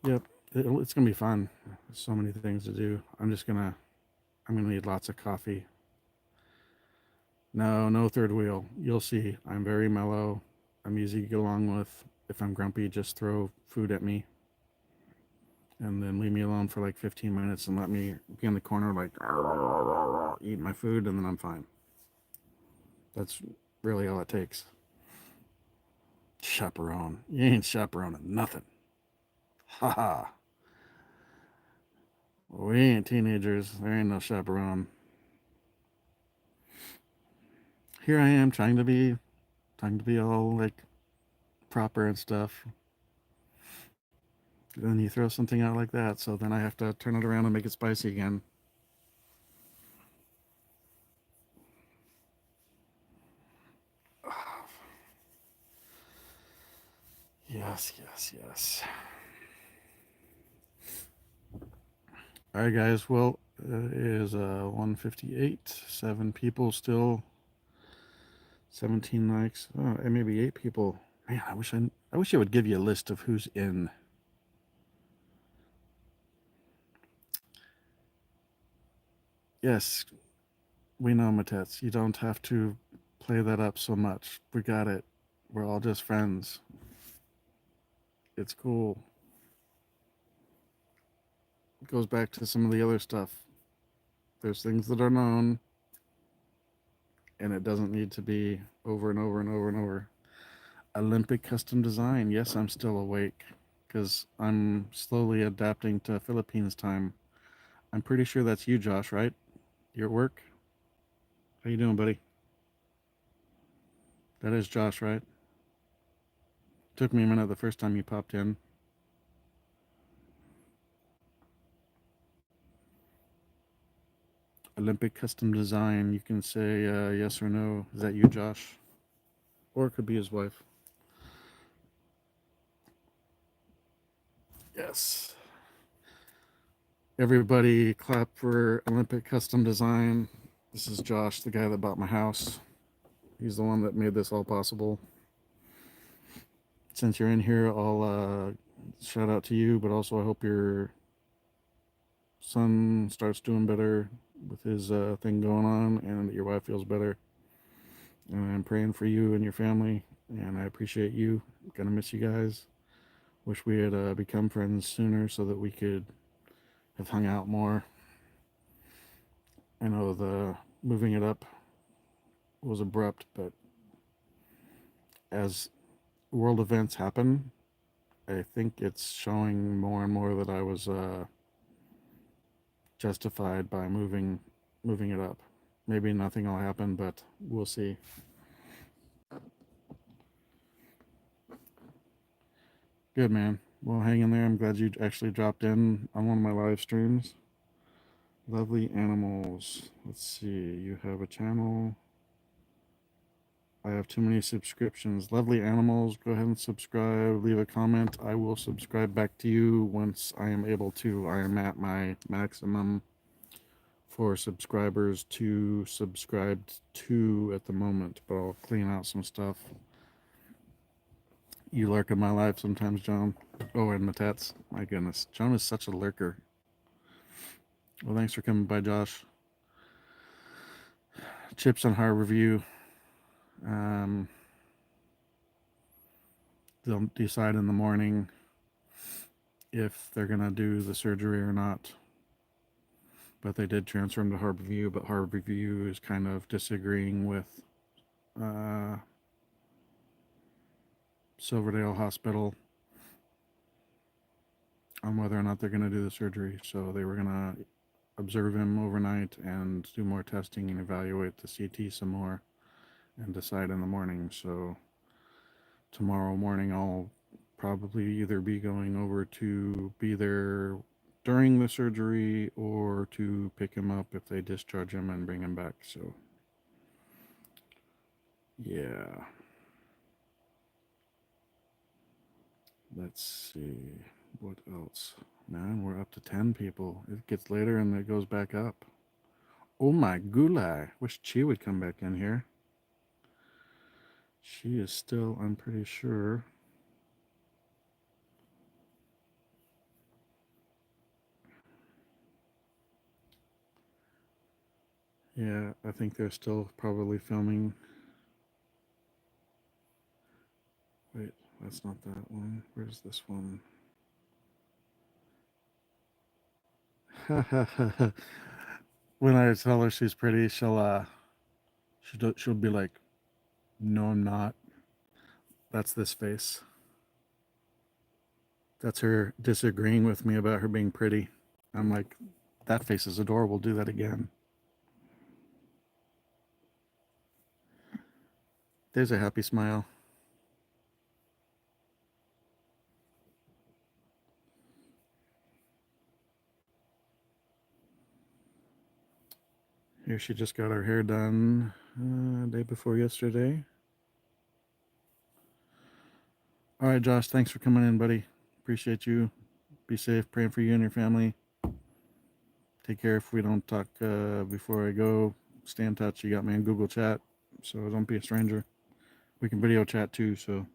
Yep. It's gonna be fun. There's so many things to do. I'm gonna need lots of coffee. No, no third wheel. You'll see. I'm very mellow. I'm easy to get along with. If I'm grumpy, just throw food at me and then leave me alone for like 15 minutes and let me be in the corner, like, eat my food, and then I'm fine. That's really all it takes. Chaperone. You ain't chaperoning nothing. Ha ha. We ain't teenagers. There ain't no chaperone. Here I am trying to be all like proper and stuff. Then you throw something out like that, so then I have to turn it around and make it spicy again. Yes, yes, yes. All right, guys. Well, it is 1:58. 7 people still. 17 likes. Oh, and maybe 8 people. Man, I wish I would give you a list of who's in. Yes, we know, Matets. You don't have to play that up so much. We got it. We're all just friends. It's cool. It goes back to some of the other stuff. There's things that are known, and it doesn't need to be over and over and over and over. Olympic custom design. Yes, I'm still awake because I'm slowly adapting to Philippines time. I'm pretty sure that's you, Josh, right? Your work? How you doing, buddy? That is Josh, right? Took me a minute the first time you popped in. Olympic custom design. You can say yes or no. Is that you, Josh? Or it could be his wife. Yes. Everybody clap for Olympic custom design. This is Josh, the guy that bought my house. He's the one that made this all possible. Since you're in here, I'll shout out to you, but also I hope your son starts doing better with his thing going on and that your wife feels better. And I'm praying for you and your family, and I appreciate you. Gonna miss you guys. Wish we had become friends sooner so that we could have hung out more. I know the moving it up was abrupt, but as world events happen, I think it's showing more and more that I was justified by moving it up. Maybe nothing will happen, but we'll see. Good, man. Well, hang in there. I'm glad you actually dropped in on one of my live streams. Lovely animals. Let's see. You have a channel. I have too many subscriptions. Lovely animals. Go ahead and subscribe. Leave a comment. I will subscribe back to you once I am able to. I am at my maximum for subscribers to subscribe to at the moment, but I'll clean out some stuff. You lurk in my life sometimes, John. Oh, and Matats. My goodness. John is such a lurker. Well, thanks for coming by, Josh. Chips on Heart Review. They'll decide in the morning if they're going to do the surgery or not. But they did transfer him to Harborview, but Harborview is kind of disagreeing with Silverdale Hospital on whether or not they're going to do the surgery. So they were going to observe him overnight and do more testing and evaluate the CT some more and decide in the morning. So tomorrow morning I'll probably either be going over to be there during the surgery or to pick him up if they discharge him and bring him back. So yeah, let's see what else. Man, we're up to 10 people. It gets later and it goes back up. Oh my gulai. Wish Chi would come back in here. She is still, I'm pretty sure. Yeah, I think they're still probably filming. Wait, that's not that one. Where's this one? When I tell her she's pretty, she'll be like, "No, I'm not." That's this face. That's her disagreeing with me about her being pretty. I'm like, that face is adorable. Do that again. There's a happy smile. Here, she just got her hair done day before yesterday. All right, Josh, thanks for coming in, buddy. Appreciate you. Be safe. Praying for you and your family. Take care if we don't talk before I go. Stay in touch. You got me on Google Chat, so don't be a stranger. We can video chat too, so.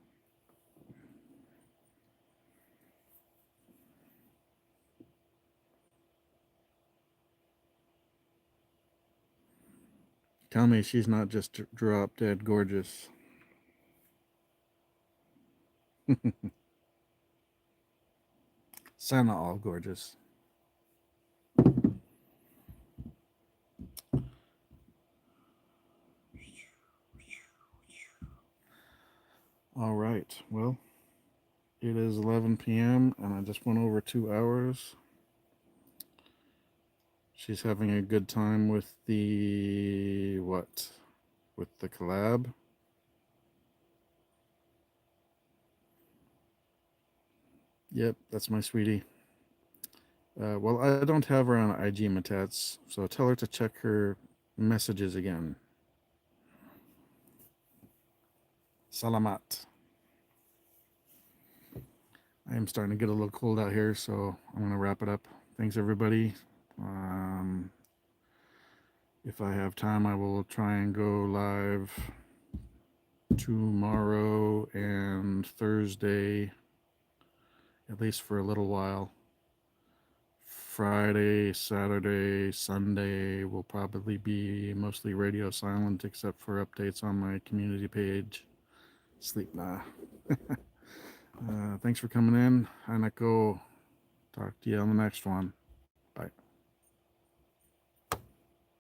Tell me she's not just drop dead gorgeous. Sound not all gorgeous. All right. Well, it is 11 p.m. and I just went over 2 hours. She's having a good time with the what? With the collab. Yep, that's my sweetie. Well, I don't have her on IG, Matats, so tell her to check her messages again. Salamat. I am starting to get a little cold out here, so I'm going to wrap it up. Thanks, everybody. If I have time, I will try and go live tomorrow and Thursday, at least for a little while. Friday, Saturday, Sunday will probably be mostly radio silent, except for updates on my community page. Sleep now. Thanks for coming in. Hanako. Talk to you on the next one.